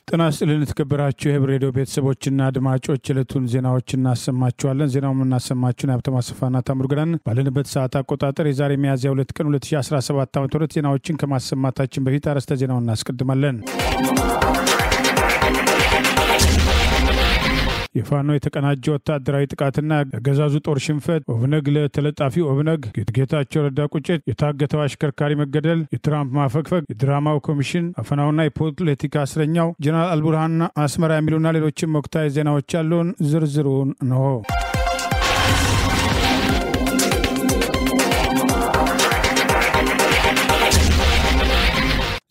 ጤና ይስጥልን የተከበራችሁ የህብር ሬዲዮ ቤተሰቦችና አድማጮች ዕለቱን ዜናዎችን እናሰማችኋለን። ዜናውን እናሰማችሁን ሀብታሙ አሰፋና ታምሩ ገዳን ባለንበት ሰዓት አቆጣጠር የዛሬ ሚያዝያ 2 ቀን 2017 ዓ.ም ዜናዎችን ከማሰማታችን በፊት አርዕስተ ዜናውን እናስቀድማለን። የፋኖ የተቀናጀ ወታደራዊ ጥቃትና የአገዛዙ ጦር ሽንፈት፣ ኦብነግ ለተለጣፊ ኦብነግ ጌታቸው ረዳ ቁጭት፣ የታገተው አሽከርካሪ መገደል፣ የትራምፕ ማፈግፈግ፣ የድራማው ኮሚሽን አፈናውና የፖለቲካ እስረኛው ጀነራል አልቡርሃንና አስመራ የሚሉና ሌሎችም ወቅታዊ ዜናዎች ያሉን ዝርዝሩን ነው።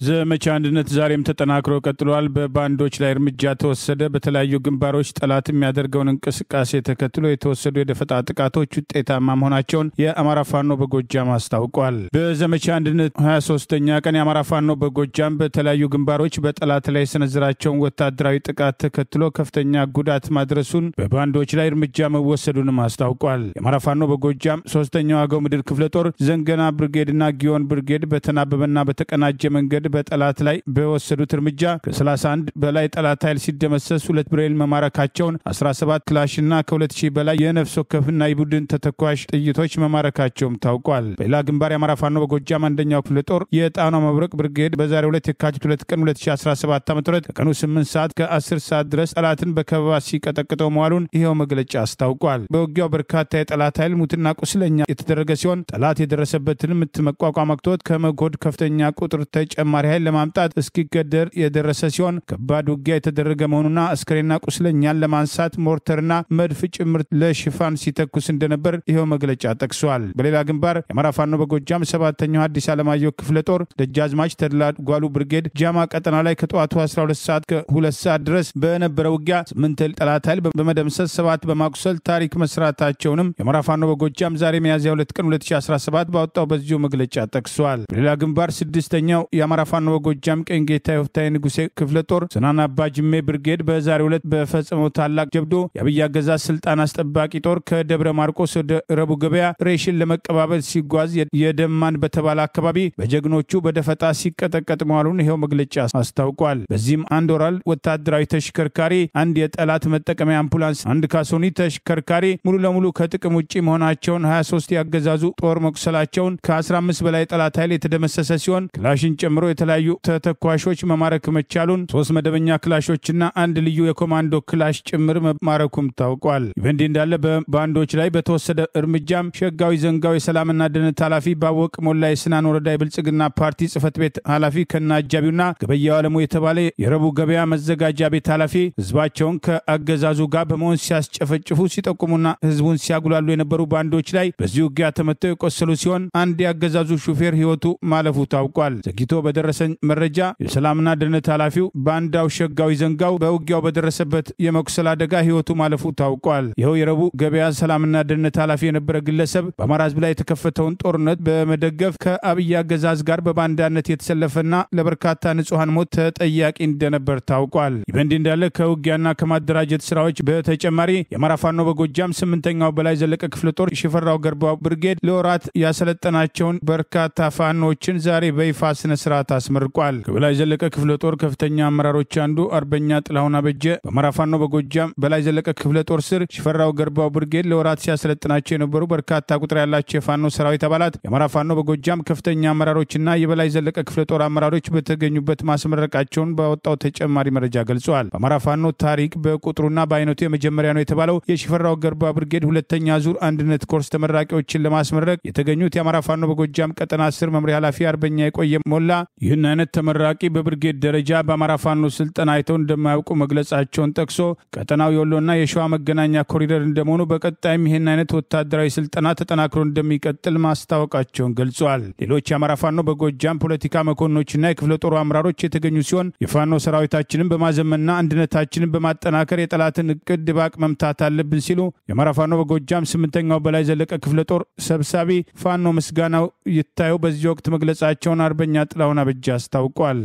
ዘመቻ አንድነት ዛሬም ተጠናክሮ ቀጥሏል። በባንዶች ላይ እርምጃ ተወሰደ። በተለያዩ ግንባሮች ጠላት የሚያደርገውን እንቅስቃሴ ተከትሎ የተወሰዱ የደፈጣ ጥቃቶች ውጤታማ መሆናቸውን የአማራ ፋኖ በጎጃም አስታውቋል። በዘመቻ አንድነት 23ኛ ቀን የአማራ ፋኖ በጎጃም በተለያዩ ግንባሮች በጠላት ላይ የሰነዘራቸውን ወታደራዊ ጥቃት ተከትሎ ከፍተኛ ጉዳት ማድረሱን በባንዶች ላይ እርምጃ መወሰዱንም አስታውቋል። የአማራ ፋኖ በጎጃም 3ኛው አገው ምድር ክፍለ ጦር ዘንገና ብርጌድና ጊዮን ብርጌድ በተናበበና በተቀናጀ መንገድ በጠላት ላይ በወሰዱት እርምጃ ከ31 በላይ ጠላት ኃይል ሲደመሰስ 2 ብሬል መማረካቸውን 17 ክላሽና ከ2000 በላይ የነፍስ ወከፍና የቡድን ተተኳሽ ጥይቶች መማረካቸውም ታውቋል። በሌላ ግንባር የአማራ ፋኖ በጎጃም አንደኛው ክፍለ ጦር የጣናው መብረቅ ብርጌድ በዛሬው ዕለት የካቲት 2 ቀን 2017 ዓ.ም ከቀኑ 8 ሰዓት ከ10 ሰዓት ድረስ ጠላትን በከበባ ሲቀጠቅጠው መዋሉን ይሄው መግለጫ አስታውቋል። በውጊያው በርካታ የጠላት ኃይል ሙትና ቁስለኛ የተደረገ ሲሆን ጠላት የደረሰበትን ምት መቋቋም አቅቶት ከመጎድ ከፍተኛ ቁጥር ተጨማሪ ኃይል ለማምጣት እስኪገደር የደረሰ ሲሆን ከባድ ውጊያ የተደረገ መሆኑና አስከሬና ቁስለኛን ለማንሳት ሞርተርና መድፍ ጭምር ለሽፋን ሲተኩስ እንደነበር ይሄው መግለጫ ጠቅሷል። በሌላ ግንባር የአማራ ፋኖ በጎጃም 7ኛው አዲስ ዓለማየሁ ክፍለ ጦር ደጃዝማች ተድላ ጓሉ ብርጌድ ጃማ ቀጠና ላይ ከጠዋቱ 12 ሰዓት ከ2 ሰዓት ድረስ በነበረ ውጊያ 8 ጠላት ኃይል በመደምሰስ 7 በማቁሰል ታሪክ መስራታቸውንም የአማራ ፋኖ በጎጃም ዛሬ ሚያዝያ 2 ቀን 2017 ባወጣው በዚሁ መግለጫ ጠቅሷል። በሌላ ግንባር 6ኛው የአማራ ፋኖ በጎጃም ቀኝ ጌታ የወፍታይ ንጉሴ ክፍለ ጦር ሰናና አባጅሜ ብርጌድ በዛሬው ዕለት በፈጸመው ታላቅ ጀብዶ የአብይ አገዛዝ ስልጣን አስጠባቂ ጦር ከደብረ ማርቆስ ወደ ረቡ ገበያ ሬሽን ለመቀባበል ሲጓዝ የደማን በተባለ አካባቢ በጀግኖቹ በደፈጣ ሲቀጠቀጥ መዋሉን ይሄው መግለጫ አስታውቋል። በዚህም አንድ ወራል ወታደራዊ ተሽከርካሪ፣ አንድ የጠላት መጠቀሚያ አምቡላንስ፣ አንድ ካሶኒ ተሽከርካሪ ሙሉ ለሙሉ ከጥቅም ውጪ መሆናቸውን፣ 23 ያገዛዙ ጦር መቁሰላቸውን፣ ከ15 በላይ ጠላት ኃይል የተደመሰሰ ሲሆን ክላሽን ጨምሮ የተለያዩ ተተኳሾች መማረክ መቻሉን፣ 3 መደበኛ ክላሾችና አንድ ልዩ የኮማንዶ ክላሽ ጭምር መማረኩም ታውቋል። ይበንዲ እንዳለ በባንዶች ላይ በተወሰደ እርምጃም ሸጋዊ ዘንጋው የሰላምና ደህንነት ኃላፊ ባወቅ ሞላ የስናን ወረዳ የብልጽግና ፓርቲ ጽህፈት ቤት ኃላፊ ከና አጃቢውና ገበያው አለሙ የተባለ የረቡ ገበያ መዘጋጃ ቤት ኃላፊ ህዝባቸውን ከአገዛዙ ጋር በመሆን ሲያስጨፈጭፉ ሲጠቁሙና ህዝቡን ሲያጉላሉ የነበሩ ባንዶች ላይ በዚህ ውጊያ ተመተው የቆሰሉ ሲሆን አንድ የአገዛዙ ሹፌር ህይወቱ ማለፉ ታውቋል። ዘግይቶ በደረሰኝ መረጃ የሰላምና ደህንነት ኃላፊው ባንዳው ሸጋዊ ዘንጋው በውጊያው በደረሰበት የመቁሰል አደጋ ህይወቱ ማለፉ ታውቋል። ይኸው የረቡ ገበያ ሰላምና ደህንነት ኃላፊ የነበረ ግለሰብ በአማራ ህዝብ ላይ የተከፈተውን ጦርነት በመደገፍ ከአብይ አገዛዝ ጋር በባንዳነት የተሰለፈና ለበርካታ ንጹሃን ሞት ተጠያቂ እንደነበር ታውቋል። ይበንዲ እንዳለ ከውጊያና ከማደራጀት ስራዎች በተጨማሪ የአማራ ፋኖ በጎጃም 8ኛው በላይ ዘለቀ ክፍለ ጦር ሽፈራው ገርባው ብርጌድ ለወራት ያሰለጠናቸውን በርካታ ፋኖችን ዛሬ በይፋ ስነ ስርዓት አስመርቋል። ከበላይ ዘለቀ ክፍለ ጦር ከፍተኛ አመራሮች አንዱ አርበኛ ጥላሁን አበጀ በአማራ ፋኖ በጎጃም በላይ ዘለቀ ክፍለ ጦር ስር ሽፈራው ገርባው ብርጌድ ለወራት ሲያሰለጥናቸው የነበሩ በርካታ ቁጥር ያላቸው የፋኖ ሰራዊት አባላት የአማራ ፋኖ በጎጃም ከፍተኛ አመራሮችና የበላይ ዘለቀ ክፍለ ጦር አመራሮች በተገኙበት ማስመረቃቸውን ባወጣው ተጨማሪ መረጃ ገልጸዋል። በአማራ ፋኖ ታሪክ በቁጥሩና በአይነቱ የመጀመሪያ ነው የተባለው የሽፈራው ገርባው ብርጌድ 2ኛ ዙር አንድነት ኮርስ ተመራቂዎችን ለማስመረቅ የተገኙት የአማራ ፋኖ በጎጃም ቀጠና 10 መምሪያ ኃላፊ አርበኛ የቆየ ሞላ ይህን አይነት ተመራቂ በብርጌድ ደረጃ በአማራ ፋኖ ስልጠና አይተው እንደማያውቁ መግለጻቸውን ጠቅሶ ቀጠናው የወሎና የሸዋ መገናኛ ኮሪደር እንደመሆኑ በቀጣይም ይህን አይነት ወታደራዊ ስልጠና ተጠናክሮ እንደሚቀጥል ማስታወቃቸውን ገልጿል። ሌሎች የአማራ ፋኖ በጎጃም ፖለቲካ መኮንኖችና የክፍለ ጦሩ አመራሮች የተገኙ ሲሆን የፋኖ ሰራዊታችንን በማዘመንና አንድነታችንን በማጠናከር የጠላትን እቅድ ድባቅ መምታት አለብን ሲሉ የአማራ ፋኖ በጎጃም 8ኛው በላይ ዘለቀ ክፍለ ጦር ሰብሳቢ ፋኖ ምስጋናው ይታየው በዚህ ወቅት መግለጻቸውን አርበኛ ጥላሁን አበጀ አስታውቋል።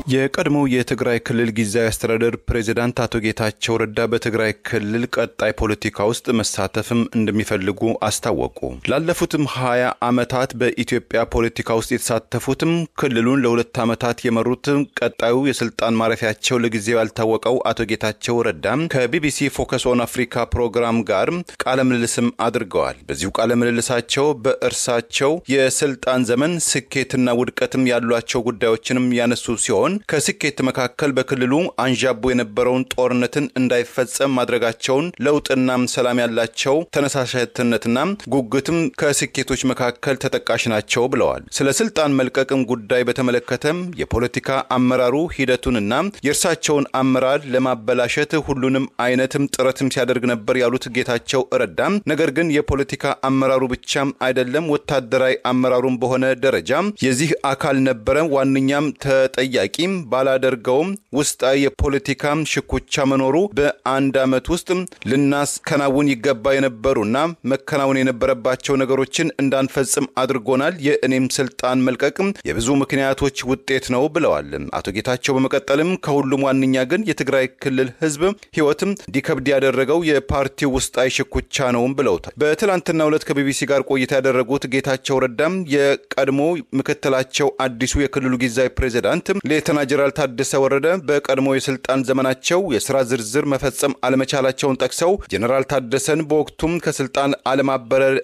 የቀድሞው የትግራይ ክልል ጊዜያዊ አስተዳደር ፕሬዝዳንት አቶ ጌታቸው ረዳ በትግራይ ክልል ቀጣይ ፖለቲካ ውስጥ መሳተፍም እንደሚፈልጉ አስታወቁ። ላለፉትም 20 ዓመታት በኢትዮጵያ ፖለቲካ ውስጥ የተሳተፉትም ክልሉን ለ2 ዓመታት የመሩት ቀጣዩ የስልጣን ማረፊያቸው ለጊዜው ያልታወቀው አቶ ጌታቸው ረዳ ከቢቢሲ ፎከስ ኦን አፍሪካ ፕሮግራም ጋር ቃለ ምልልስም አድርገዋል። በዚሁ ቃለ ምልልሳቸው በእርሳቸው የስልጣን ዘመን ስኬትና ውድቀትም ያሏቸው ጉዳዮችንም ያነሱ ሲሆን ከስኬት መካከል በክልሉ አንዣቦ የነበረውን ጦርነትን እንዳይፈጸም ማድረጋቸውን ለውጥና ሰላም ያላቸው ተነሳሽነትና ጉጉትም ከስኬቶች መካከል ተጠቃሽ ናቸው ብለዋል። ስለ ስልጣን መልቀቅም ጉዳይ በተመለከተም የፖለቲካ አመራሩ ሂደቱንና የእርሳቸውን አመራር ለማበላሸት ሁሉንም አይነትም ጥረትም ሲያደርግ ነበር ያሉት ጌታቸው ረዳ ነገር ግን የፖለቲካ አመራሩ ብቻም አይደለም ወታደራዊ አመራሩም በሆነ ደረጃ የዚህ አካል ነበረ ዋንኛም ተጠያቂም ባላደርገውም ውስጣዊ የፖለቲካ ሽኩቻ መኖሩ በአንድ አመት ውስጥ ልናስከናውን ይገባ የነበሩና መከናወን የነበረባቸው ነገሮችን እንዳንፈጽም አድርጎናል። የእኔም ስልጣን መልቀቅ የብዙ ምክንያቶች ውጤት ነው ብለዋል። አቶ ጌታቸው በመቀጠልም ከሁሉም ዋንኛ ግን የትግራይ ክልል ህዝብ ህይወትም ዲከብድ ያደረገው የፓርቲው ውስጣዊ ሽኩቻ ነው ብለውታል። በትላንትናው ዕለት ከቢቢሲ ጋር ቆይታ ያደረጉት ጌታቸው ረዳም የቀድሞ ምክትላቸው አዲሱ የክልሉ ጊዜያዊ ፕሬዝዳንት ሌተና ጀነራል ታደሰ ወረደ በቀድሞ የስልጣን ዘመናቸው የሥራ ዝርዝር መፈጸም አለመቻላቸውን ጠቅሰው ጀነራል ታደሰን በወቅቱም ከስልጣን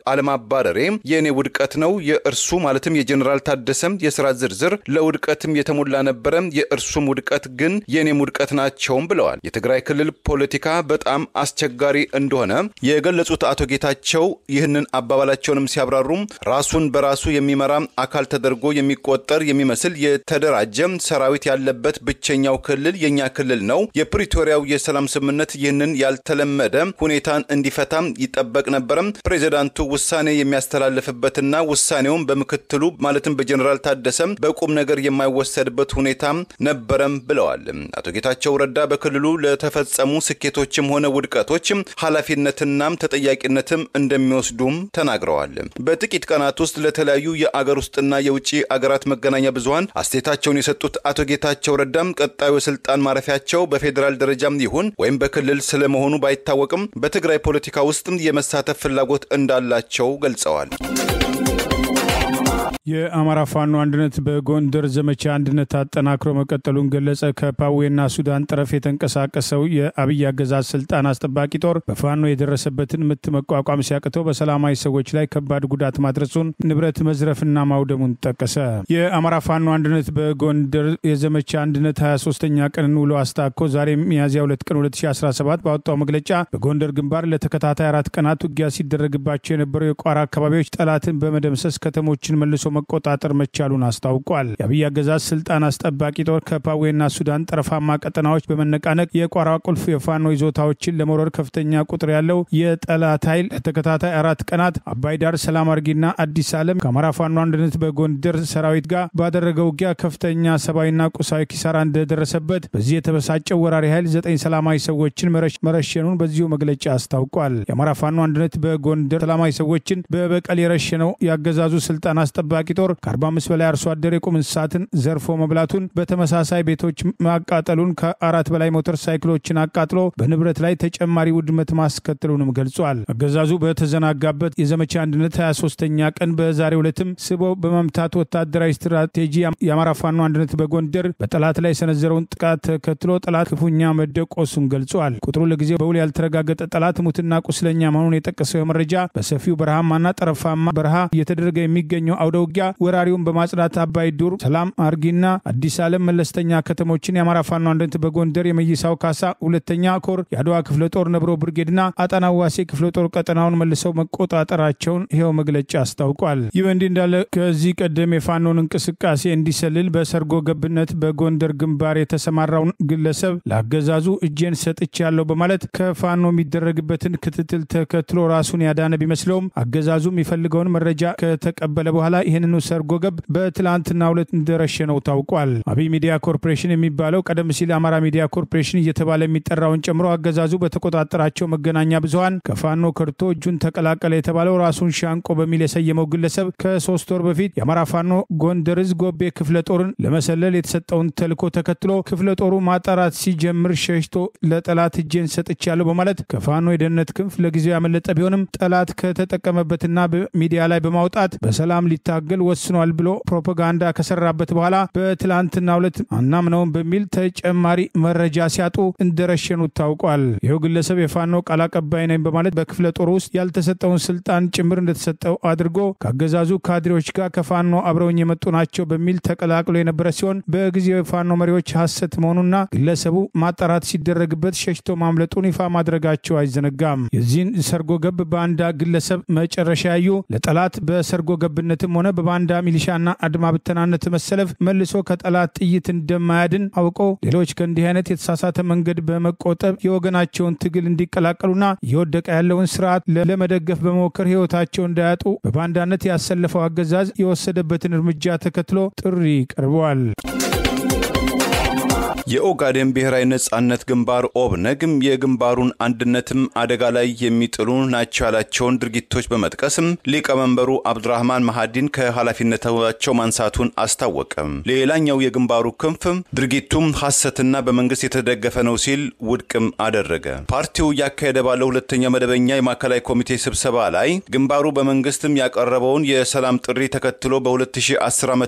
አለማባረሬ የኔ ውድቀት ነው የእርሱ ማለትም የጀነራል ታደሰም የሥራ ዝርዝር ለውድቀትም የተሞላ ነበር የእርሱም ውድቀት ግን የኔ ውድቀት ናቸው ብለዋል። የትግራይ ክልል ፖለቲካ በጣም አስቸጋሪ እንደሆነ የገለጹት አቶ ጌታቸው ይህንን አባባላቸውንም ሲያብራሩ ራሱን በራሱ የሚመራ አካል ተደርጎ የሚቆጠር የሚመስል የተደራጀ ሰራዊት ያለበት ብቸኛው ክልል የኛ ክልል ነው። የፕሪቶሪያው የሰላም ስምምነት ይህንን ያልተለመደ ሁኔታን እንዲፈታም ይጠበቅ ነበር። ፕሬዝዳንቱ ውሳኔ የሚያስተላልፍበትና ውሳኔውን በምክትሉ ማለትም በጀነራል ታደሰ በቁም ነገር የማይወሰድበት ሁኔታ ነበረም ብለዋል። አቶ ጌታቸው ረዳ በክልሉ ለተፈጸሙ ስኬቶችም ሆነ ውድቀቶች ኃላፊነትና ተጠያቂነትም እንደሚወስዱም ተናግረዋል። በጥቂት ቀናት ውስጥ ለተለያዩ የአገር ውስጥና የውጪ አገራት መገናኛ ብዙሃን አስተያየታቸውን የሰጡት አቶ ጌታቸው ረዳም ቀጣዩ የስልጣን ማረፊያቸው በፌደራል ደረጃም ይሁን ወይም በክልል ስለመሆኑ ባይታወቅም በትግራይ ፖለቲካ ውስጥ የመሳተፍ ፍላጎት እንዳላቸው ገልጸዋል። የአማራ ፋኖ አንድነት በጎንደር ዘመቻ አንድነት አጠናክሮ መቀጠሉን ገለጸ። ከፓዌና ሱዳን ጠረፍ የተንቀሳቀሰው የአብይ አገዛዝ ስልጣን አስጠባቂ ጦር በፋኖ የደረሰበትን ምት መቋቋም ሲያቅተው በሰላማዊ ሰዎች ላይ ከባድ ጉዳት ማድረሱን ንብረት መዝረፍና ማውደሙን ጠቀሰ። የአማራ ፋኖ አንድነት በጎንደር የዘመቻ አንድነት 23ኛ ቀንን ውሎ አስታኮ ዛሬ ሚያዝያ 2 ቀን 2017 ባወጣው መግለጫ በጎንደር ግንባር ለተከታታይ 4 ቀናት ውጊያ ሲደረግባቸው የነበሩ የቋራ አካባቢዎች ጠላትን በመደምሰስ ከተሞችን መልሶ መቆጣጠር መቻሉን አስታውቋል። የአብይ አገዛዝ ስልጣን አስጠባቂ ጦር ከፓዌና ሱዳን ጠረፋማ ቀጠናዎች በመነቃነቅ የቋራ ቁልፍ የፋኖ ይዞታዎችን ለመውረር ከፍተኛ ቁጥር ያለው የጠላት ኃይል ተከታታይ 4 ቀናት አባይ ዳር፣ ሰላም አርጊና አዲስ ዓለም ከአማራ ፋኖ አንድነት በጎንደር ሰራዊት ጋር ባደረገው ውጊያ ከፍተኛ ሰብአዊና ቁሳዊ ኪሳራ እንደደረሰበት በዚህ የተበሳጨው ወራሪ ኃይል 9 ሰላማዊ ሰዎችን መረሸኑን በዚሁ መግለጫ አስታውቋል። የአማራ ፋኖ አንድነት በጎንደር ሰላማዊ ሰዎችን በበቀል የረሸነው ያገዛዙ ስልጣን አስጠባቂ ጦር ከ45 በላይ አርሶ አደር የቁም እንስሳትን ዘርፎ መብላቱን በተመሳሳይ ቤቶች ማቃጠሉን ከ4 በላይ ሞተር ሳይክሎችን አቃጥሎ በንብረት ላይ ተጨማሪ ውድመት ማስከተሉንም ገልጿል። አገዛዙ በተዘናጋበት የዘመቻ አንድነት 23ኛ ቀን በዛሬው ዕለትም ስቦ በመምታት ወታደራዊ ስትራቴጂ የአማራ ፋኖ አንድነት በጎንደር በጠላት ላይ ሰነዘረውን ጥቃት ተከትሎ ጠላት ክፉኛ መደቆሱን ገልጿል። ቁጥሩ ለጊዜው በውል ያልተረጋገጠ ጠላት ሙትና ቁስለኛ መሆኑን የጠቀሰው መረጃ በሰፊው በረሃማና ጠረፋማ በረሃ እየተደረገ የሚገኘው አውደ ውጊያ ወራሪውን በማጽዳት አባይ ዱር፣ ሰላም አርጊና አዲስ ዓለም መለስተኛ ከተሞችን የአማራ ፋኖ አንድነት በጎንደር የመይሳው ካሳ ሁለተኛ ኮር የአድዋ ክፍለ ጦር ነብሮ ብርጌድና አጣናዋሴ ክፍለ ጦር ቀጠናውን መልሰው መቆጣጠራቸውን ይሄው መግለጫ አስታውቋል። ይህ እንዲህ እንዳለ ከዚህ ቀደም የፋኖን እንቅስቃሴ እንዲሰልል በሰርጎ ገብነት በጎንደር ግንባር የተሰማራውን ግለሰብ ለአገዛዙ እጄን ሰጥቻለሁ በማለት ከፋኖ የሚደረግበትን ክትትል ተከትሎ ራሱን ያዳነ ቢመስለውም አገዛዙ የሚፈልገውን መረጃ ከተቀበለ በኋላ ይህንኑ ሰርጎ ገብ በትላንትናው ዕለት እንደረሸነው ታውቋል። አብይ ሚዲያ ኮርፖሬሽን የሚባለው ቀደም ሲል አማራ ሚዲያ ኮርፖሬሽን እየተባለ የሚጠራውን ጨምሮ አገዛዙ በተቆጣጠራቸው መገናኛ ብዙሃን ከፋኖ ከርቶ እጁን ተቀላቀለ የተባለው ራሱን ሻንቆ በሚል የሰየመው ግለሰብ ከ3 ወር በፊት የአማራ ፋኖ ጎንደር ዕዝ ጎቤ ክፍለ ጦርን ለመሰለል የተሰጠውን ተልዕኮ ተከትሎ ክፍለ ጦሩ ማጣራት ሲጀምር ሸሽቶ ለጠላት እጄን ሰጥቻለሁ በማለት ከፋኖ የደህንነት ክንፍ ለጊዜው ያመለጠ ቢሆንም ጠላት ከተጠቀመበትና በሚዲያ ላይ በማውጣት በሰላም ሊታገል ወስኗል ብሎ ፕሮፓጋንዳ ከሰራበት በኋላ በትላንትናው ዕለት አናምነውም በሚል ተጨማሪ መረጃ ሲያጡ እንደረሸኑት ታውቋል። ይኸው ግለሰብ የፋኖ ቃል አቀባይ ነኝ በማለት በክፍለ ጦሩ ውስጥ ያልተሰጠውን ስልጣን ጭምር እንደተሰጠው አድርጎ ካገዛዙ ካድሬዎች ጋር ከፋኖ አብረውኝ የመጡ ናቸው በሚል ተቀላቅሎ የነበረ ሲሆን በጊዜው የፋኖ መሪዎች ሐሰት መሆኑና ግለሰቡ ማጣራት ሲደረግበት ሸሽቶ ማምለጡን ይፋ ማድረጋቸው አይዘነጋም። የዚህን ሰርጎ ገብ ባንዳ ግለሰብ መጨረሻ ያዩ ለጠላት በሰርጎ ገብነትም ሆነ በባንዳ ሚሊሻና አድማ ብተናነት መሰለፍ መልሶ ከጠላት ጥይት እንደማያድን አውቀው ሌሎች ከእንዲህ አይነት የተሳሳተ መንገድ በመቆጠብ የወገናቸውን ትግል እንዲቀላቀሉና እየወደቀ ያለውን ስርዓት ለመደገፍ በመሞከር ህይወታቸው እንዳያጡ በባንዳነት ያሰለፈው አገዛዝ የወሰደበትን እርምጃ ተከትሎ ጥሪ ቀርበዋል። የኦጋዴን ብሔራዊ ነጻነት ግንባር ኦብነግም የግንባሩን አንድነትም አደጋ ላይ የሚጥሉ ናቸው ያላቸውን ድርጊቶች በመጥቀስም ሊቀመንበሩ አብዱራህማን ማሃዲን ከኃላፊነታቸው ማንሳቱን አስታወቀ። ሌላኛው የግንባሩ ክንፍ ድርጊቱም ሐሰትና በመንግስት የተደገፈ ነው ሲል ውድቅም አደረገ። ፓርቲው ያካሄደ ባለው ሁለተኛ መደበኛ የማዕከላዊ ኮሚቴ ስብሰባ ላይ ግንባሩ በመንግስትም ያቀረበውን የሰላም ጥሪ ተከትሎ በ2010 ዓ.ም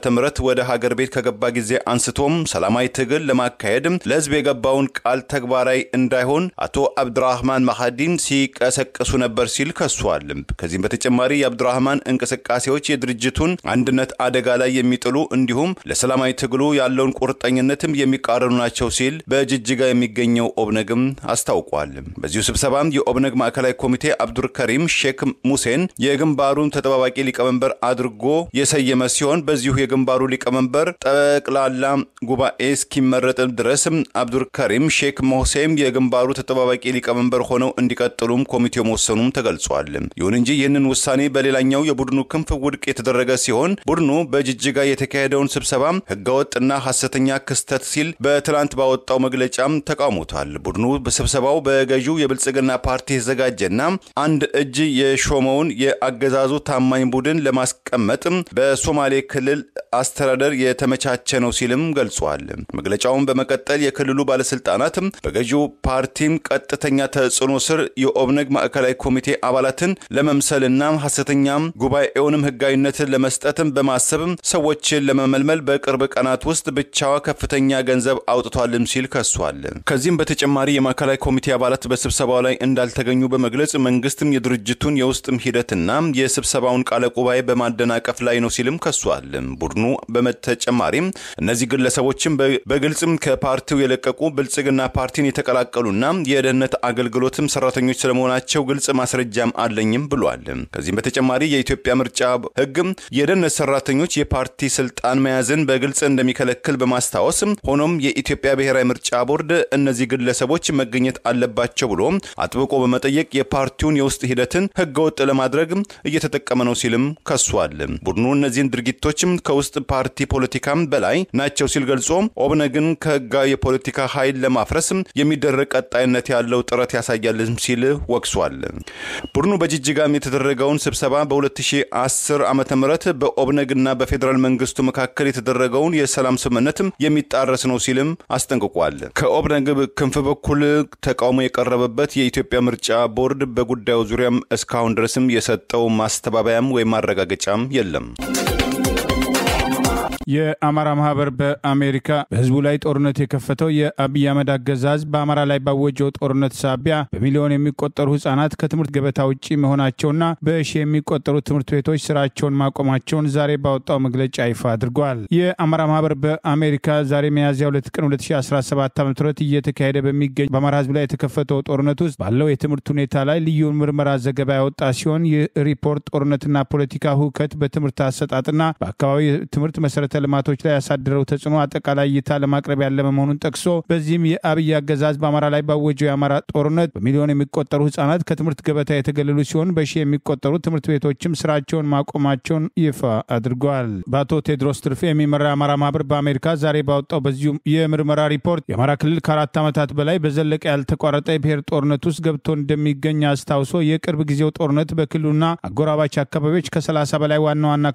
ወደ ሀገር ቤት ከገባ ጊዜ አንስቶም ሰላማዊ ትግል ለማካሄድ ለህዝብ የገባውን ቃል ተግባራዊ እንዳይሆን አቶ አብዱራህማን ማሃዲን ሲቀሰቅሱ ነበር ሲል ከሷል። ከዚህም በተጨማሪ የአብዱራህማን እንቅስቃሴዎች የድርጅቱን አንድነት አደጋ ላይ የሚጥሉ እንዲሁም ለሰላማዊ ትግሉ ያለውን ቁርጠኝነትም የሚቃረኑ ናቸው ሲል በጅጅጋ የሚገኘው ኦብነግም አስታውቋል። በዚሁ ስብሰባም የኦብነግ ማዕከላዊ ኮሚቴ አብዱልከሪም ሼክ ሙሴን የግንባሩን ተጠባባቂ ሊቀመንበር አድርጎ የሰየመ ሲሆን በዚሁ የግንባሩ ሊቀመንበር ጠቅላላ ጉባኤ እስኪመረጥ ድረስም አብዱልከሪም ሼክ ሙሴም የግንባሩ ተጠባባቂ ሊቀመንበር ሆነው እንዲቀጥሉም ኮሚቴው መወሰኑም ተገልጿል። ይሁን እንጂ ይህንን ውሳኔ በሌላኛው የቡድኑ ክንፍ ውድቅ የተደረገ ሲሆን ቡድኑ በጅጅጋ የተካሄደውን ስብሰባ ህገወጥና ሐሰተኛ ክስተት ሲል በትላንት ባወጣው መግለጫም ተቃውሞታል። ቡድኑ በስብሰባው በገዢው የብልጽግና ፓርቲ የተዘጋጀና አንድ እጅ የሾመውን የአገዛዙ ታማኝ ቡድን ለማስቀመጥ በሶማሌ ክልል አስተዳደር የተመቻቸ ነው ሲልም ገልጿል። መግለጫውን በመቀጠል የክልሉ ባለስልጣናት በገዢው ፓርቲም ቀጥተኛ ተጽዕኖ ስር የኦብነግ ማዕከላዊ ኮሚቴ አባላትን ለመምሰልና ሐሰተኛ ጉባኤውንም ህጋዊነትን ለመስጠትም በማሰብ ሰዎችን ለመመልመል በቅርብ ቀናት ውስጥ ብቻዋ ከፍተኛ ገንዘብ አውጥቷልም ሲል ከሷል። ከዚህም በተጨማሪ የማዕከላዊ ኮሚቴ አባላት በስብሰባው ላይ እንዳልተገኙ በመግለጽ መንግስትም የድርጅቱን የውስጥም ሂደትና የስብሰባውን ቃለ ጉባኤ በማደናቀፍ ላይ ነው ሲልም ከሷል። ቡድኑ በመተጨማሪም እነዚህ ግለሰቦችም በግልጽም ከፓርቲው የለቀቁ ብልጽግና ፓርቲን የተቀላቀሉና የደህንነት አገልግሎትም ሰራተኞች ስለመሆናቸው ግልጽ ማስረጃም አለኝም ብሏል። ከዚህም በተጨማሪ የኢትዮጵያ ምርጫ ህግም የደህንነት ሰራተኞች የፓርቲ ስልጣን መያዝን በግልጽ እንደሚከለክል በማስታወስ ሆኖም የኢትዮጵያ ብሔራዊ ምርጫ ቦርድ እነዚህ ግለሰቦች መገኘት አለባቸው ብሎ አጥብቆ በመጠየቅ የፓርቲውን የውስጥ ሂደትን ህገወጥ ለማድረግ እየተጠቀመ ነው ሲልም ከሷል። ቡድኑ እነዚህን ድርጊቶችም ከውስጥ ፓርቲ ፖለቲካም በላይ ናቸው ሲል ገልጾ ኦብነግን ከህጋዊ የፖለቲካ ኃይል ለማፍረስ የሚደረግ ቀጣይነት ያለው ጥረት ያሳያልም ሲል ወቅሷል። ቡድኑ በጅጅጋም የተደረገውን ስብሰባ በ2010 ዓመተ ምህረት በኦብነግና በፌደራል መንግስቱ መካከል የተደረገውን የሰላም ስምምነት የሚጣረስ ነው ሲልም አስጠንቅቋል። ከኦብነግ ክንፍ በኩል ተቃውሞ የቀረበበት የኢትዮጵያ ምርጫ ቦርድ በጉዳዩ ዙሪያም እስካሁን ድረስም የሰጠው ማስተባበያም ወይ ማረጋገጫም የለም። የአማራ ማህበር በአሜሪካ በህዝቡ ላይ ጦርነት የከፈተው የአብይ አህመድ አገዛዝ በአማራ ላይ ባወጀው ጦርነት ሳቢያ በሚሊዮን የሚቆጠሩ ህጻናት ከትምህርት ገበታ ውጪ መሆናቸውና በሺ የሚቆጠሩ ትምህርት ቤቶች ስራቸውን ማቆማቸውን ዛሬ ባወጣው መግለጫ ይፋ አድርጓል። የአማራ ማህበር በአሜሪካ ዛሬ ሚያዝያ 2 ቀን 2017 ዓ.ም እየተካሄደ በሚገኝ በአማራ ህዝብ ላይ የተከፈተው ጦርነት ውስጥ ባለው የትምህርት ሁኔታ ላይ ልዩ ምርመራ ዘገባ ያወጣ ሲሆን ይህ ሪፖርት ጦርነትና ፖለቲካ ሁከት በትምህርት አሰጣጥና በአካባቢ ትምህርት መሰረት መሰረተ ልማቶች ላይ ያሳደረው ተጽዕኖ አጠቃላይ እይታ ለማቅረብ ያለመ መሆኑን ጠቅሶ በዚህም የአብይ አገዛዝ በአማራ ላይ ባወጀው የአማራ ጦርነት በሚሊዮን የሚቆጠሩ ህጻናት ከትምህርት ገበታ የተገለሉ ሲሆን በሺህ የሚቆጠሩ ትምህርት ቤቶችም ስራቸውን ማቆማቸውን ይፋ አድርገዋል። በአቶ ቴዎድሮስ ትርፌ የሚመራ የአማራ ማህበር በአሜሪካ ዛሬ ባወጣው በዚሁ የምርመራ ሪፖርት የአማራ ክልል ከ4 ዓመታት በላይ በዘለቀ ያልተቋረጠ የብሔር ጦርነት ውስጥ ገብቶ እንደሚገኝ አስታውሶ የቅርብ ጊዜው ጦርነት በክልሉና አጎራባች አካባቢዎች ከ30 በላይ ዋና ዋና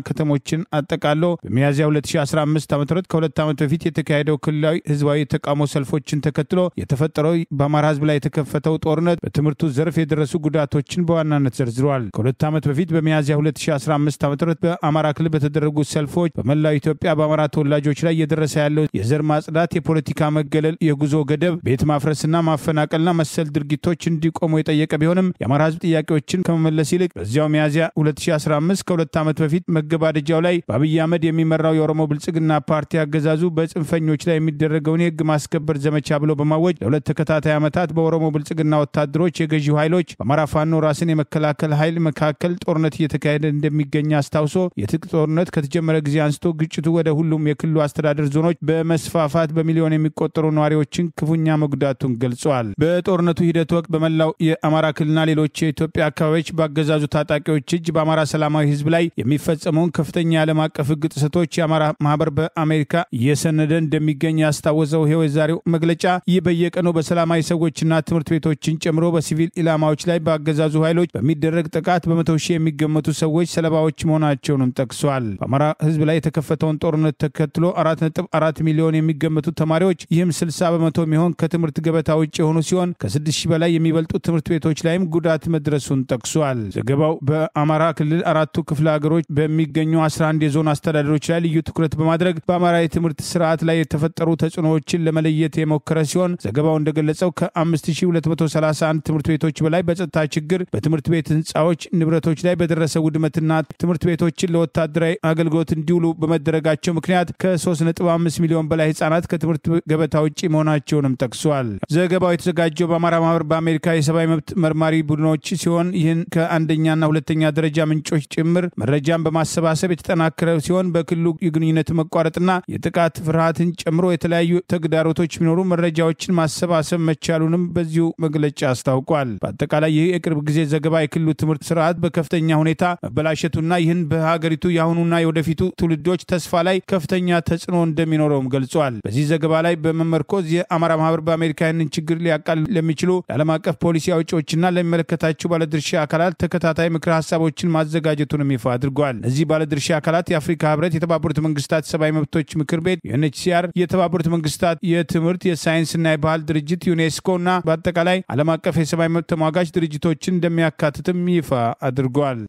ከተሞችን አጠቃሎ በሚያዝያ 2015 ዓ.ም ከ2 ዓመት በፊት የተካሄደው ክልላዊ ህዝባዊ ተቃውሞ ሰልፎችን ተከትሎ የተፈጠረው በአማራ ህዝብ ላይ የተከፈተው ጦርነት በትምህርቱ ዘርፍ የደረሱ ጉዳቶችን በዋናነት ዘርዝሯል። ከ2 ዓመት በፊት በሚያዝያ 2015 ዓ.ም በአማራ ክልል በተደረጉ ሰልፎች በመላው ኢትዮጵያ በአማራ ተወላጆች ላይ እየደረሰ ያለው የዘር ማጽዳት፣ የፖለቲካ መገለል፣ የጉዞ ገደብ፣ ቤት ማፍረስና ማፈናቀልና መሰል ድርጊቶች እንዲቆሙ የጠየቀ ቢሆንም የአማራ ህዝብ ጥያቄዎችን ከመመለስ ይልቅ በዚያው ሚያዝያ 2015 ከ2 ዓመት በፊት መገባደጃው ላይ በአብይ አህመድ የሚመራው የኦሮሞ ብልጽግና ፓርቲ አገዛዙ በጽንፈኞች ላይ የሚደረገውን የህግ ማስከበር ዘመቻ ብሎ በማወጅ ለሁለት ተከታታይ ዓመታት በኦሮሞ ብልጽግና ወታደሮች የገዢው ኃይሎች በአማራ ፋኖ ራስን የመከላከል ኃይል መካከል ጦርነት እየተካሄደ እንደሚገኝ አስታውሶ የትጥቅ ጦርነት ከተጀመረ ጊዜ አንስቶ ግጭቱ ወደ ሁሉም የክልሉ አስተዳደር ዞኖች በመስፋፋት በሚሊዮን የሚቆጠሩ ነዋሪዎችን ክፉኛ መጉዳቱን ገልጿል። በጦርነቱ ሂደት ወቅት በመላው የአማራ ክልልና ሌሎች የኢትዮጵያ አካባቢዎች ባገዛዙ ታጣቂዎች እጅ በአማራ ሰላማዊ ህዝብ ላይ የሚፈጸመውን ከፍተኛ የዓለም አቀፍ ህግ ጥሰቶች የአማራ ማህበር በአሜሪካ እየሰነደ እንደሚገኝ ያስታወሰው ይኸው የዛሬው መግለጫ ይህ በየቀኑ በሰላማዊ ሰዎችና ትምህርት ቤቶችን ጨምሮ በሲቪል ኢላማዎች ላይ ባገዛዙ ኃይሎች በሚደረግ ጥቃት በመቶ ሺህ የሚገመቱ ሰዎች ሰለባዎች መሆናቸውንም ጠቅሷል። በአማራ ህዝብ ላይ የተከፈተውን ጦርነት ተከትሎ 4.4 ሚሊዮን የሚገመቱ ተማሪዎች ይህም 60 በመቶ የሚሆን ከትምህርት ገበታ ውጭ የሆኑ ሲሆን ከ6 ሺህ በላይ የሚበልጡ ትምህርት ቤቶች ላይም ጉዳት መድረሱን ጠቅሷል። ዘገባው በአማራ ክልል 4 ክፍለ ሀገሮች በሚገኙ 11 የዞን አስተዳደሮች ላይ ልዩ ትኩረት በማድረግ በአማራ የትምህርት ስርዓት ላይ የተፈጠሩ ተጽዕኖዎችን ለመለየት የሞከረ ሲሆን ዘገባው እንደገለጸው ከ5231 ትምህርት ቤቶች በላይ በጸጥታ ችግር በትምህርት ቤት ህንፃዎች ንብረቶች ላይ በደረሰ ውድመትና ትምህርት ቤቶችን ለወታደራዊ አገልግሎት እንዲውሉ በመደረጋቸው ምክንያት ከ3.5 ሚሊዮን በላይ ህጻናት ከትምህርት ገበታ ውጪ መሆናቸውንም ጠቅሷል። ዘገባው የተዘጋጀው በአማራ ማህበር በአሜሪካ የሰብአዊ መብት መርማሪ ቡድኖች ሲሆን ይህን ከአንደኛና ሁለተኛ ደረጃ ምንጮች ጭምር መረጃን በማሰባሰብ የተጠናከረ ሲሆን በክልሉ የግንኙነት መቋረጥና የጥቃት ፍርሃትን ጨምሮ የተለያዩ ተግዳሮቶች ቢኖሩ መረጃዎችን ማሰባሰብ መቻሉንም በዚሁ መግለጫ አስታውቋል። በአጠቃላይ ይህ የቅርብ ጊዜ ዘገባ የክልሉ ትምህርት ስርዓት በከፍተኛ ሁኔታ መበላሸቱና ይህን በሀገሪቱ የአሁኑና የወደፊቱ ትውልዶች ተስፋ ላይ ከፍተኛ ተጽዕኖ እንደሚኖረውም ገልጿል። በዚህ ዘገባ ላይ በመመርኮዝ የአማራ ማህበር በአሜሪካ ይህንን ችግር ሊያቃልሉ ለሚችሉ ለዓለም አቀፍ ፖሊሲ አውጪዎችና ለሚመለከታቸው ባለድርሻ አካላት ተከታታይ ምክረ ሀሳቦችን ማዘጋጀቱንም ይፋ አድርጓል። እነዚህ ባለድርሻ አካላት የአፍሪካ ህብረት፣ የተባበሩት መንግስታት ሰብአዊ መብቶች ምክር ቤት ዩኤንኤችሲአር፣ የተባበሩት መንግስታት የትምህርት የሳይንስና የባህል ድርጅት ዩኔስኮ እና በአጠቃላይ ዓለም አቀፍ የሰብአዊ መብት ተሟጋች ድርጅቶችን እንደሚያካትትም ይፋ አድርጓል።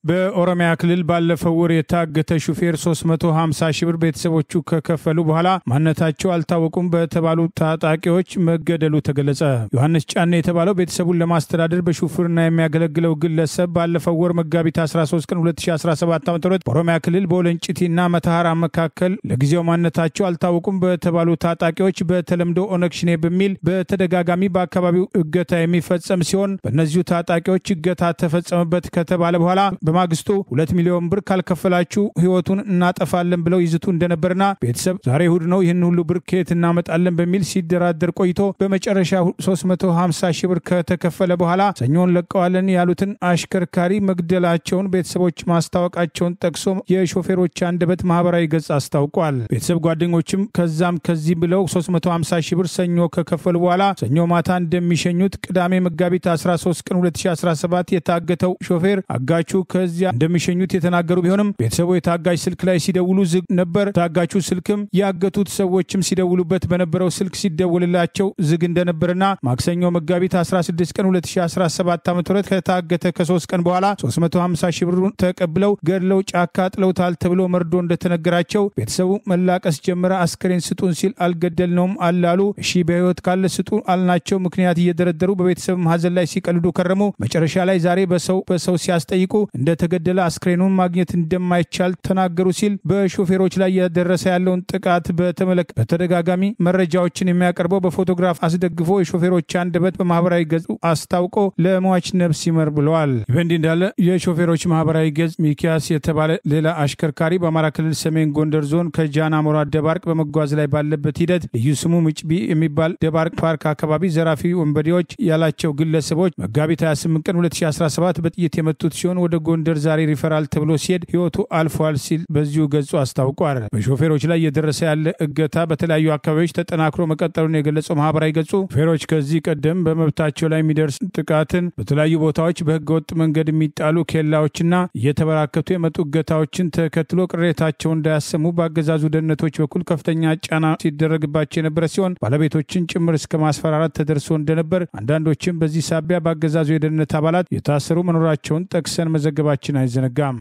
በኦሮሚያ ክልል ባለፈው ወር የታገተ ሹፌር 350 ሺህ ብር ቤተሰቦቹ ከከፈሉ በኋላ ማንነታቸው አልታወቁም በተባሉ ታጣቂዎች መገደሉ ተገለጸ። ዮሐንስ ጫኔ የተባለው ቤተሰቡን ለማስተዳደር በሹፍርና የሚያገለግለው ግለሰብ ባለፈው ወር መጋቢት 13 ቀን 2017 ዓ.ም በኦሮሚያ ክልል በወለንጭቲና መተሐራ መካከል ለጊዜው ማንነታቸው አልታወቁም በተባሉ ታጣቂዎች በተለምዶ ኦነግ ሽኔ በሚል በተደጋጋሚ በአካባቢው እገታ የሚፈጸም ሲሆን በእነዚሁ ታጣቂዎች እገታ ተፈጸመበት ከተባለ በኋላ በማግስቱ 2 ሚሊዮን ብር ካልከፈላችሁ ህይወቱን እናጠፋለን ብለው ይዝቱ እንደነበርና ቤተሰብ ዛሬ እሁድ ነው ይህን ሁሉ ብር ከየት እናመጣለን በሚል ሲደራደር ቆይቶ በመጨረሻ 350 ሺህ ብር ከተከፈለ በኋላ ሰኞን ለቀዋለን ያሉትን አሽከርካሪ መግደላቸውን ቤተሰቦች ማስታወቃቸውን ጠቅሶ የሾፌሮች አንደበት ማህበራዊ ገጽ አስታውቋል። ቤተሰብ ጓደኞችም ከዛም ከዚህ ብለው 350 ሺህ ብር ሰኞ ከከፈሉ በኋላ ሰኞ ማታ እንደሚሸኙት ቅዳሜ መጋቢት 13 ቀን 2017 የታገተው ሾፌር አጋቹ ከዚያ እንደሚሸኙት የተናገሩ ቢሆንም ቤተሰቡ የታጋች ስልክ ላይ ሲደውሉ ዝግ ነበር። ታጋቹ ስልክም ያገቱት ሰዎችም ሲደውሉበት በነበረው ስልክ ሲደውልላቸው ዝግ እንደነበርና ማክሰኞ መጋቢት 16 ቀን 2017 ዓ.ም ከታገተ ከ3 ቀን በኋላ 350 ሺህ ብሩን ተቀብለው ገድለው ጫካ ጥለውታል ተብሎ መርዶ እንደተነገራቸው ቤተሰቡ መላቀስ ጀመረ። አስከሬን ስጡን ሲል አልገደልነውም አላሉ። እሺ በህይወት ካለ ስጡ አልናቸው። ምክንያት እየደረደሩ በቤተሰብ ሀዘን ላይ ሲቀልዱ ከረሙ። መጨረሻ ላይ ዛሬ በሰው ሲያስጠይቁ እንደ እንደተገደለ አስክሬኑን ማግኘት እንደማይቻል ተናገሩ ሲል በሾፌሮች ላይ ያደረሰ ያለውን ጥቃት በተመለከተ በተደጋጋሚ መረጃዎችን የሚያቀርበው በፎቶግራፍ አስደግፎ የሾፌሮች አንደበት በማህበራዊ ገጹ አስታውቆ ለሟች ነፍስ ይመር ብለዋል። በእንዲህ እንዳለ የሾፌሮች ማህበራዊ ገጽ ሚኪያስ የተባለ ሌላ አሽከርካሪ በአማራ ክልል ሰሜን ጎንደር ዞን ከጃን አሞራ ደባርቅ በመጓዝ ላይ ባለበት ሂደት ልዩ ስሙ ምጭቢ የሚባል ደባርቅ ፓርክ አካባቢ ዘራፊ ወንበዴዎች ያላቸው ግለሰቦች መጋቢት 28 ቀን 2017 በጥይት የመቱት ሲሆን ወደ ጎንደር ዛሬ ሪፈራል ተብሎ ሲሄድ ህይወቱ አልፏል ሲል በዚሁ ገጹ አስታውቋል። በሾፌሮች ላይ የደረሰ ያለ እገታ በተለያዩ አካባቢዎች ተጠናክሮ መቀጠሉን የገለጸው ማህበራዊ ገጹ ሾፌሮች ከዚህ ቀደም በመብታቸው ላይ የሚደርስ ጥቃትን በተለያዩ ቦታዎች በህገወጥ መንገድ የሚጣሉ ኬላዎችና እየተበራከቱ የመጡ እገታዎችን ተከትሎ ቅሬታቸውን እንዳያሰሙ በአገዛዙ ደህንነቶች በኩል ከፍተኛ ጫና ሲደረግባቸው የነበረ ሲሆን ባለቤቶችን ጭምር እስከ ማስፈራራት ተደርሶ እንደነበር፣ አንዳንዶችም በዚህ ሳቢያ በአገዛዙ የደህንነት አባላት የታሰሩ መኖራቸውን ጠቅሰን መዘገባችን አይዘነጋም።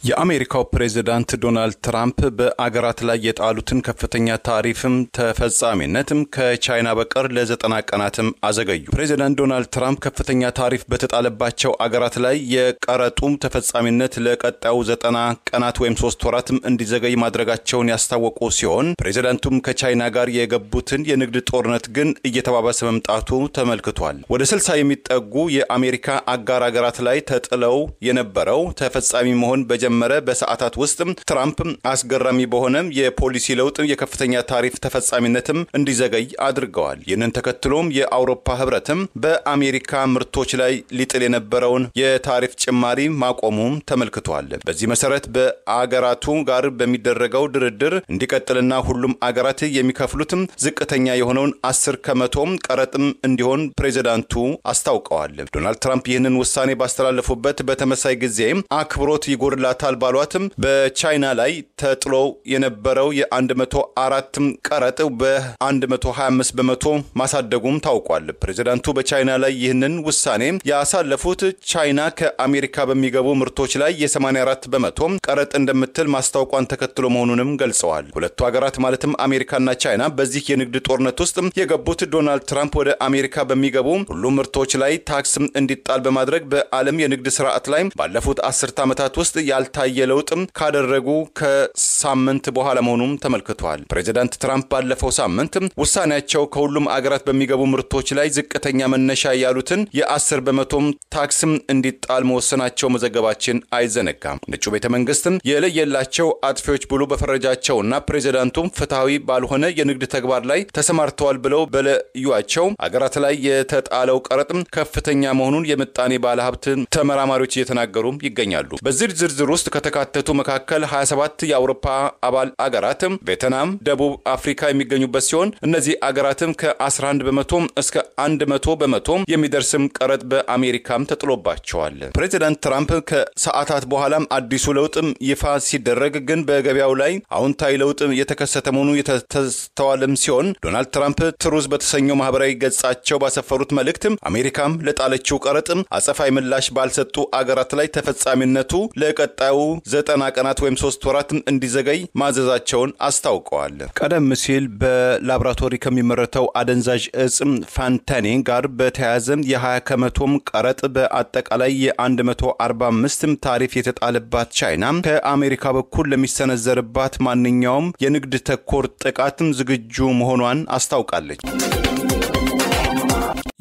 የአሜሪካው ፕሬዝዳንት ዶናልድ ትራምፕ በአገራት ላይ የጣሉትን ከፍተኛ ታሪፍም ተፈጻሚነትም ከቻይና በቀር ለ90 ቀናትም አዘገዩ። ፕሬዝዳንት ዶናልድ ትራምፕ ከፍተኛ ታሪፍ በተጣለባቸው አገራት ላይ የቀረጡም ተፈጻሚነት ለቀጣዩ 90 ቀናት ወይም 3 ወራትም እንዲዘገይ ማድረጋቸውን ያስታወቁ ሲሆን ፕሬዝዳንቱም ከቻይና ጋር የገቡትን የንግድ ጦርነት ግን እየተባባሰ መምጣቱ ተመልክቷል። ወደ 60 የሚጠጉ የአሜሪካ አጋር አገራት ላይ ተጥለው የነበረው ተፈጻሚ መሆን በጀመረ በሰዓታት ውስጥ ትራምፕ አስገራሚ በሆነ የፖሊሲ ለውጥ የከፍተኛ ታሪፍ ተፈጻሚነትም እንዲዘገይ አድርገዋል። ይህንን ተከትሎም የአውሮፓ ህብረትም በአሜሪካ ምርቶች ላይ ሊጥል የነበረውን የታሪፍ ጭማሪ ማቆሙም ተመልክቷል። በዚህ መሰረት በአገራቱ ጋር በሚደረገው ድርድር እንዲቀጥልና ሁሉም አገራት የሚከፍሉትም ዝቅተኛ የሆነውን 10% ቀረጥም እንዲሆን ፕሬዝዳንቱ አስታውቀዋል። ዶናልድ ትራምፕ ይህንን ውሳኔ ባስተላለፉበት በተመሳይ ጊዜ አክብሮት ይጎርላታል ባሏትም በቻይና ላይ ተጥሎ የነበረው የ104 ቀረጥ በ125 በመቶ ማሳደጉም ታውቋል። ፕሬዝዳንቱ በቻይና ላይ ይህንን ውሳኔ ያሳለፉት ቻይና ከአሜሪካ በሚገቡ ምርቶች ላይ የ84 በመቶ ቀረጥ እንደምትል ማስታወቋን ተከትሎ መሆኑንም ገልጸዋል። ሁለቱ ሀገራት ማለትም አሜሪካና ቻይና በዚህ የንግድ ጦርነት ውስጥ የገቡት ዶናልድ ትራምፕ ወደ አሜሪካ በሚገቡ ሁሉም ምርቶች ላይ ታክስ እንዲጣል በማድረግ በዓለም የንግድ ስርዓት ላይ ባለፉት 10 ዓመታት ውስጥ ያልታየ ለውጥም ካደረጉ ከሳምንት በኋላ መሆኑም ተመልክቷል። ፕሬዝዳንት ትራምፕ ባለፈው ሳምንት ውሳኔያቸው ከሁሉም አገራት በሚገቡ ምርቶች ላይ ዝቅተኛ መነሻ ያሉትን የ10 በመቶ ታክስም እንዲጣል መወሰናቸው መዘገባችን አይዘነጋም። ነጩ ቤተ መንግስትም የለየላቸው አጥፊዎች ብሎ በፈረጃቸውና ፕሬዝዳንቱም ፍትሃዊ ባልሆነ የንግድ ተግባር ላይ ተሰማርተዋል ብለው በለዩዋቸው አገራት ላይ የተጣለው ቀረጥም ከፍተኛ መሆኑን የምጣኔ ባለሀብት ተመራማሪዎች እየተናገሩ ይገኛሉ። በዚህ ዝርዝር ውስጥ ከተካተቱ መካከል 27 የአውሮፓ አባል አገራትም ቬትናም፣ ደቡብ አፍሪካ የሚገኙበት ሲሆን እነዚህ አገራትም ከ11 በመቶ እስከ 100 በመቶ የሚደርስም ቀረጥ በአሜሪካም ተጥሎባቸዋል። ፕሬዝዳንት ትራምፕ ከሰዓታት በኋላም አዲሱ ለውጥም ይፋ ሲደረግ ግን በገበያው ላይ አዎንታዊ ለውጥ የተከሰተ መሆኑ የተስተዋለም ሲሆን ዶናልድ ትራምፕ ትሩዝ በተሰኘው ማህበራዊ ገጻቸው ባሰፈሩት መልእክትም አሜሪካም ለጣለችው ቀረጥም አጸፋይ ምላሽ ባልሰጡ አገራት ላይ ተፈጻሚነቱ ለቀጣዩ 90 ቀናት ወይም 3 ወራት እንዲዘገይ ማዘዛቸውን አስታውቀዋል። ቀደም ሲል በላቦራቶሪ ከሚመረተው አደንዛዥ እጽ ፋንታኒን ጋር በተያያዘ የ20% ቀረጥ በአጠቃላይ የ145 ታሪፍ የተጣለባት ቻይና ከአሜሪካ በኩል ለሚሰነዘርባት ማንኛውም የንግድ ተኮር ጥቃትም ዝግጁ መሆኗን አስታውቃለች።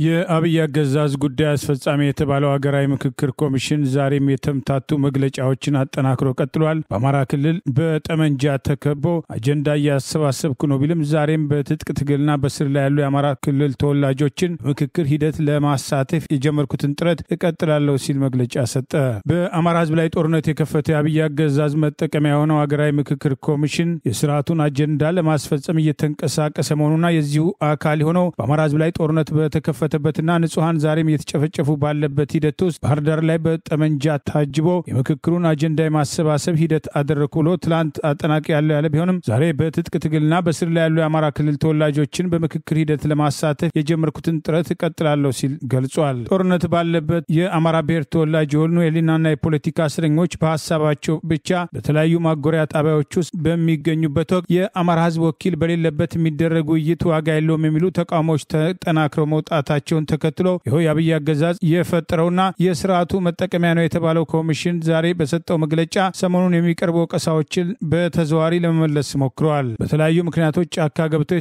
የአብይ አገዛዝ ጉዳይ አስፈጻሚ የተባለው ሀገራዊ ምክክር ኮሚሽን ዛሬም የተምታቱ መግለጫዎችን አጠናክሮ ቀጥሏል። በአማራ ክልል በጠመንጃ ተከቦ አጀንዳ እያሰባሰብኩ ነው ቢልም ዛሬም በትጥቅ ትግልና በስር ላይ ያሉ የአማራ ክልል ተወላጆችን ምክክር ሂደት ለማሳተፍ የጀመርኩትን ጥረት እቀጥላለሁ ሲል መግለጫ ሰጠ። በአማራ ህዝብ ላይ ጦርነት የከፈተ የአብይ አገዛዝ መጠቀሚያ የሆነው ሀገራዊ ምክክር ኮሚሽን የስርዓቱን አጀንዳ ለማስፈጸም እየተንቀሳቀሰ መሆኑና የዚሁ አካል ሆነው በአማራ ህዝብ ላይ ጦርነት በተከፈተ በትና ንጹሃን ዛሬም እየተጨፈጨፉ ባለበት ሂደት ውስጥ ባህር ዳር ላይ በጠመንጃ ታጅቦ የምክክሩን አጀንዳ የማሰባሰብ ሂደት አደረኩ ብሎ ትላንት አጠናቂ ያለ ቢሆንም ዛሬ በትጥቅ ትግልና በስር ላይ ያሉ የአማራ ክልል ተወላጆችን በምክክር ሂደት ለማሳተፍ የጀመርኩትን ጥረት እቀጥላለሁ ሲል ገልጿል። ጦርነት ባለበት የአማራ ብሔር ተወላጅ የሆኑ የህሊናና የፖለቲካ እስረኞች በሀሳባቸው ብቻ በተለያዩ ማጎሪያ ጣቢያዎች ውስጥ በሚገኙበት ወቅት የአማራ ህዝብ ወኪል በሌለበት የሚደረግ ውይይት ዋጋ የለውም የሚሉ ተቃውሞዎች ተጠናክረው መውጣታቸው መውጣታቸውን ተከትሎ ይኸው የአብይ አገዛዝ የፈጠረውና የስርዓቱ መጠቀሚያ ነው የተባለው ኮሚሽን ዛሬ በሰጠው መግለጫ ሰሞኑን የሚቀርቡ ወቀሳዎችን በተዘዋዋሪ ለመመለስ ሞክረዋል። በተለያዩ ምክንያቶች ጫካ ገብተው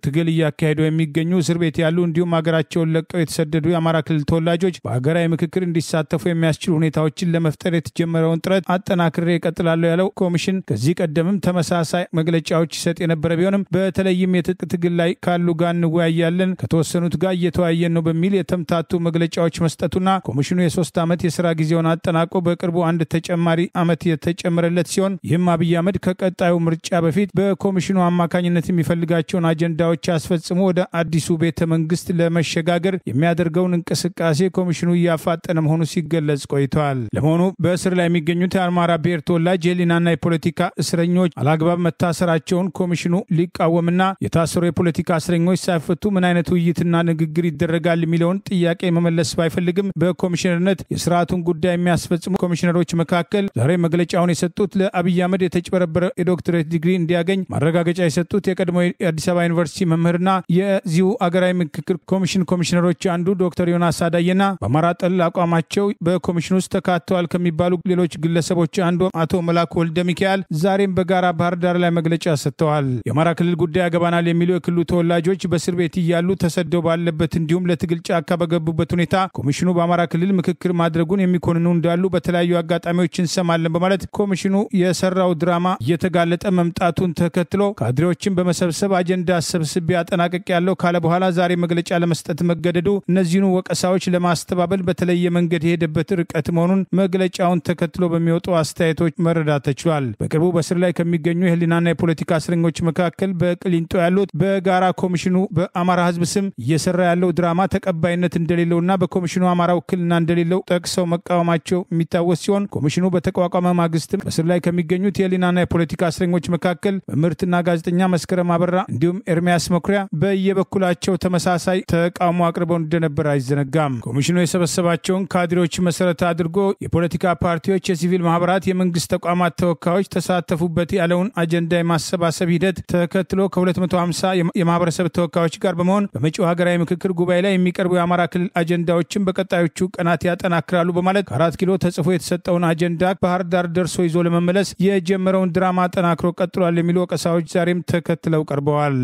ትግል እያካሄዱ የሚገኙ እስር ቤት ያሉ እንዲሁም ሀገራቸውን ለቀው የተሰደዱ የአማራ ክልል ተወላጆች በሀገራዊ ምክክር እንዲሳተፉ የሚያስችሉ ሁኔታዎችን ለመፍጠር የተጀመረውን ጥረት አጠናክሬ እቀጥላለሁ ያለው ኮሚሽን ከዚህ ቀደምም ተመሳሳይ መግለጫዎች ይሰጥ የነበረ ቢሆንም በተለይም የትጥቅ ትግል ላይ ካሉ ጋር እንወያያለን፣ ከተወሰኑት ጋር እየተወያየን ነው በሚል የተምታቱ መግለጫዎች መስጠቱና ኮሚሽኑ የ3 ዓመት የስራ ጊዜውን አጠናቆ በቅርቡ አንድ ተጨማሪ ዓመት የተጨመረለት ሲሆን ይህም አብይ አህመድ ከቀጣዩ ምርጫ በፊት በኮሚሽኑ አማካኝነት የሚፈልጋቸውን አጀንዳዎች አስፈጽሞ ወደ አዲሱ ቤተ መንግስት ለመሸጋገር የሚያደርገውን እንቅስቃሴ ኮሚሽኑ እያፋጠነ መሆኑ ሲገለጽ ቆይቷል። ለመሆኑ በእስር ላይ የሚገኙት የአማራ ብሔር ተወላጅ የህሊናና የፖለቲካ እስረኞች አላግባብ መታሰራቸውን ኮሚሽኑ ሊቃወምና የታሰሩ የፖለቲካ እስረኞች ሳይፈቱ ምን አይነት ውይይትና ንግግር ይደረጋል የሚለውን ጥያቄ መመለስ ባይፈልግም በኮሚሽነርነት የስርዓቱን ጉዳይ የሚያስፈጽሙ ኮሚሽነሮች መካከል ዛሬ መግለጫውን የሰጡት ለአብይ አህመድ የተጭበረበረ የዶክትሬት ዲግሪ እንዲያገኝ ማረጋገጫ የሰጡት የቀድሞ የአዲስ አበባ ዩኒቨርሲቲ መምህርና የዚሁ አገራዊ ምክክር ኮሚሽን ኮሚሽነሮች አንዱ ዶክተር ዮናስ አዳየና በአማራ ጠል አቋማቸው በኮሚሽኑ ውስጥ ተካተዋል ከሚባሉ ሌሎች ግለሰቦች አንዱ አቶ መላኩ ወልደ ሚካኤል ዛሬም በጋራ ባህር ዳር ላይ መግለጫ ሰጥተዋል። የአማራ ክልል ጉዳይ ያገባናል የሚሉ የክልሉ ተወላጆች በእስር ቤት እያሉ ተሰደው ባለበት እንዲሁም ለትግል ጫካ በገቡበት ሁኔታ ኮሚሽኑ በአማራ ክልል ምክክር ማድረጉን የሚኮንኑ እንዳሉ በተለያዩ አጋጣሚዎች እንሰማለን በማለት ኮሚሽኑ የሰራው ድራማ እየተጋለጠ መምጣቱን ተከትሎ ካድሬዎችን በመሰብሰብ አጀንዳ ሰብስቤ አጠናቀቅ ያለው ካለ በኋላ ዛሬ መግለጫ ለመስጠት መገደዱ እነዚህኑ ወቀሳዎች ለማስተባበል በተለየ መንገድ የሄደበት ርቀት መሆኑን መግለጫውን ተከትሎ በሚወጡ አስተያየቶች መረዳት ተችሏል። በቅርቡ በስር ላይ ከሚገኙ የህሊናና የፖለቲካ እስረኞች መካከል በቅሊንጦ ያሉት በጋራ ኮሚሽኑ በአማራ ህዝብ ስም እየሰራ ያለው ድራማ ተቀባይነት እንደሌለውና በኮሚሽኑ አማራ ውክልና እንደሌለው ጠቅሰው መቃወማቸው የሚታወስ ሲሆን ኮሚሽኑ በተቋቋመ ማግስትም በስር ላይ ከሚገኙት የህሊናና የፖለቲካ እስረኞች መካከል መምህርትና ጋዜጠኛ መስከረም አበራ እንዲሁም ኤርሚያስ መኩሪያ በየበኩላቸው ተመሳሳይ ተቃውሞ አቅርበው እንደነበር አይዘነጋም። ኮሚሽኑ የሰበሰባቸውን ካድሬዎች መሰረት አድርጎ የፖለቲካ ፓርቲዎች፣ የሲቪል ማህበራት፣ የመንግስት ተቋማት ተወካዮች ተሳተፉበት ያለውን አጀንዳ የማሰባሰብ ሂደት ተከትሎ ከ250 የማህበረሰብ ተወካዮች ጋር በመሆን በመጪው ሀገራዊ ምክክር ጉባኤ ላይ የሚቀርቡ የአማራ ክልል አጀንዳዎችን በቀጣዮቹ ቀናት ያጠናክራሉ በማለት ከ4 ኪሎ ተጽፎ የተሰጠውን አጀንዳ ባህር ዳር ደርሶ ይዞ ለመመለስ የጀመረውን ድራማ አጠናክሮ ቀጥሏል የሚሉ ወቀሳዎች ዛሬም ተከትለው ቀርበዋል።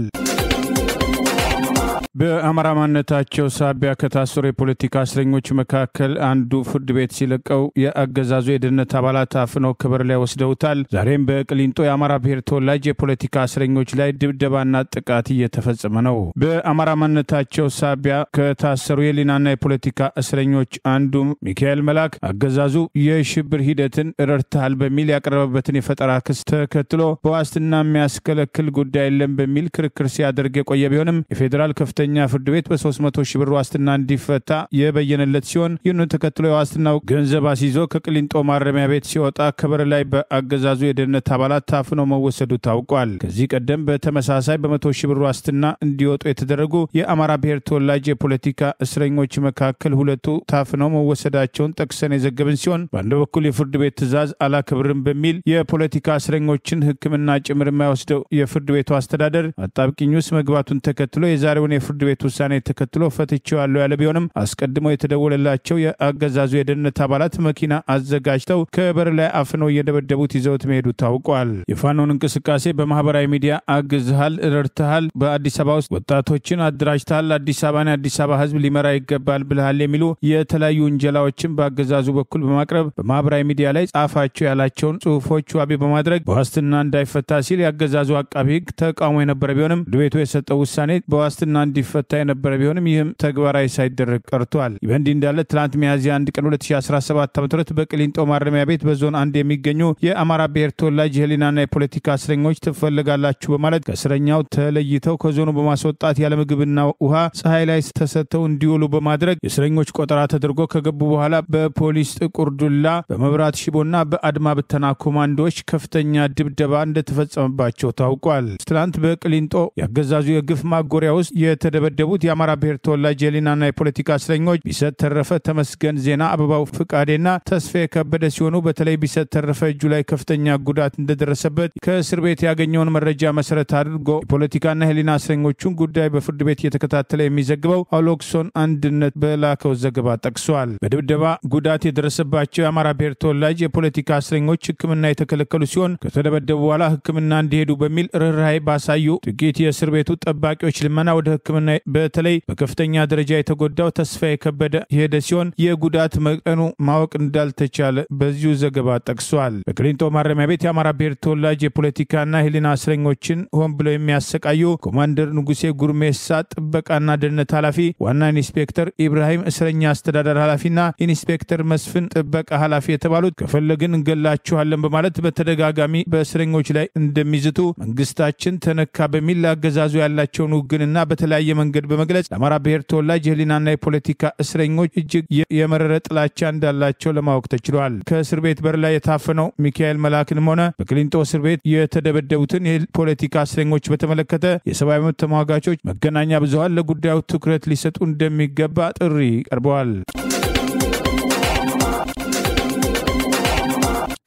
በአማራ ማንነታቸው ሳቢያ ከታሰሩ የፖለቲካ እስረኞች መካከል አንዱ ፍርድ ቤት ሲለቀው የአገዛዙ የደህንነት አባላት አፍነው ክብር ላይ ወስደውታል። ዛሬም በቅሊንጦ የአማራ ብሔር ተወላጅ የፖለቲካ እስረኞች ላይ ድብደባና ጥቃት እየተፈጸመ ነው። በአማራ ማንነታቸው ሳቢያ ከታሰሩ የህሊናና የፖለቲካ እስረኞች አንዱ ሚካኤል መላክ አገዛዙ የሽብር ሂደትን ረድተሃል በሚል ያቀረበበትን የፈጠራ ክስ ተከትሎ በዋስትና የሚያስከለክል ጉዳይ የለም በሚል ክርክር ሲያደርግ የቆየ ቢሆንም የፌዴራል ከፍተኛ ፍርድ ቤት በ300 ሺህ ብር ዋስትና እንዲፈታ የበየነለት ሲሆን ይህን ተከትሎ የዋስትናው ገንዘብ አስይዞ ከቅሊንጦ ማረሚያ ቤት ሲወጣ ከበር ላይ በአገዛዙ የደህንነት አባላት ታፍኖ መወሰዱ ታውቋል። ከዚህ ቀደም በተመሳሳይ በ100 ሺህ ብር ዋስትና እንዲወጡ የተደረጉ የአማራ ብሔር ተወላጅ የፖለቲካ እስረኞች መካከል ሁለቱ ታፍነው መወሰዳቸውን ጠቅሰን የዘገብን ሲሆን በአንድ በኩል የፍርድ ቤት ትዕዛዝ አላከብርም በሚል የፖለቲካ እስረኞችን ሕክምና ጭምር የማይወስደው የፍርድ ቤቱ አስተዳደር አጣብቂኝ ውስጥ መግባቱን ተከትሎ የዛሬውን የፍርድ ቤት ውሳኔ ተከትሎ ፈትቼዋለሁ ያለ ቢሆንም አስቀድመው የተደወለላቸው የአገዛዙ የደህንነት አባላት መኪና አዘጋጅተው ከበር ላይ አፍነው እየደበደቡት ይዘውት መሄዱ ታውቋል። የፋኖን እንቅስቃሴ በማህበራዊ ሚዲያ አግዝሃል፣ ረድተሃል፣ በአዲስ አበባ ውስጥ ወጣቶችን አደራጅተሃል፣ አዲስ አበባን የአዲስ አበባ ህዝብ ሊመራ ይገባል ብለሃል የሚሉ የተለያዩ ውንጀላዎችን በአገዛዙ በኩል በማቅረብ በማህበራዊ ሚዲያ ላይ ጻፋቸው ያላቸውን ጽሁፎች ዋቢ በማድረግ በዋስትና እንዳይፈታ ሲል የአገዛዙ አቃቢ ህግ ተቃውሞ የነበረ ቢሆንም ፍርድ ቤቱ የሰጠው ውሳኔ በዋስትና እንዲፈታ የነበረ ቢሆንም ይህም ተግባራዊ ሳይደረግ ቀርቷል። ይህ እንዲህ እንዳለ ትላንት ሚያዝያ 1 ቀን 2017 ዓ.ም በቅሊንጦ ማረሚያ ቤት በዞን 1 የሚገኙ የአማራ ብሔር ተወላጅ የህሊናና የፖለቲካ እስረኞች ትፈልጋላችሁ በማለት ከእስረኛው ተለይተው ከዞኑ በማስወጣት ያለ ምግብና ውሃ ፀሐይ ላይ ተሰጥተው እንዲውሉ በማድረግ የእስረኞች ቆጠራ ተደርጎ ከገቡ በኋላ በፖሊስ ጥቁር ዱላ፣ በመብራት ሽቦና በአድማ ብተና ኮማንዶዎች ከፍተኛ ድብደባ እንደተፈጸመባቸው ታውቋል። ትላንት በቅሊንጦ ያገዛዙ የግፍ ማጎሪያ ውስጥ የተደበደቡት የአማራ ብሔር ተወላጅ የህሊናና የፖለቲካ እስረኞች ቢሰጥ ተረፈ፣ ተመስገን ዜና፣ አበባው ፍቃዴና ተስፋዬ ከበደ ሲሆኑ በተለይ ቢሰጥ ተረፈ እጁ ላይ ከፍተኛ ጉዳት እንደደረሰበት ከእስር ቤት ያገኘውን መረጃ መሰረት አድርጎ የፖለቲካና የህሊና እስረኞቹን ጉዳይ በፍርድ ቤት እየተከታተለ የሚዘግበው አውሎክሶን አንድነት በላከው ዘገባ ጠቅሷል። በድብደባ ጉዳት የደረሰባቸው የአማራ ብሔር ተወላጅ የፖለቲካ እስረኞች ሕክምና የተከለከሉ ሲሆን ከተደበደቡ በኋላ ሕክምና እንዲሄዱ በሚል ርኅራኄ ባሳዩ ጥቂት የእስር ቤቱ ጠባቂዎች ልመና ወደ ሕክምና በተለይ በከፍተኛ ደረጃ የተጎዳው ተስፋዬ ከበደ የሄደ ሲሆን የጉዳት መጠኑ ማወቅ እንዳልተቻለ በዚሁ ዘገባ ጠቅሷል። በቅሊንጦ ማረሚያ ቤት የአማራ ብሔር ተወላጅ የፖለቲካና የህሊና እስረኞችን ሆን ብለው የሚያሰቃዩ ኮማንደር ንጉሴ ጉርሜሳ ጥበቃና ደህንነት ኃላፊ፣ ዋና ኢንስፔክተር ኢብራሂም እስረኛ አስተዳደር ኃላፊና ኢንስፔክተር መስፍን ጥበቃ ኃላፊ የተባሉት ከፈለግን እንገላችኋለን በማለት በተደጋጋሚ በእስረኞች ላይ እንደሚዝቱ መንግስታችን ተነካ በሚል ለአገዛዙ ያላቸውን ውግንና በተለያየ መንገድ በመግለጽ ለአማራ ብሔር ተወላጅ የህሊናና የፖለቲካ እስረኞች እጅግ የመረረ ጥላቻ እንዳላቸው ለማወቅ ተችሏል። ከእስር ቤት በር ላይ የታፈነው ሚካኤል መላክንም ሆነ በቅሊንጦ እስር ቤት የተደበደቡትን የፖለቲካ እስረኞች በተመለከተ የሰብአዊ መብት ተሟጋቾች መገናኛ ብዙሃን ለጉዳዩ ትኩረት ሊሰጡ እንደሚገባ ጥሪ ቀርበዋል።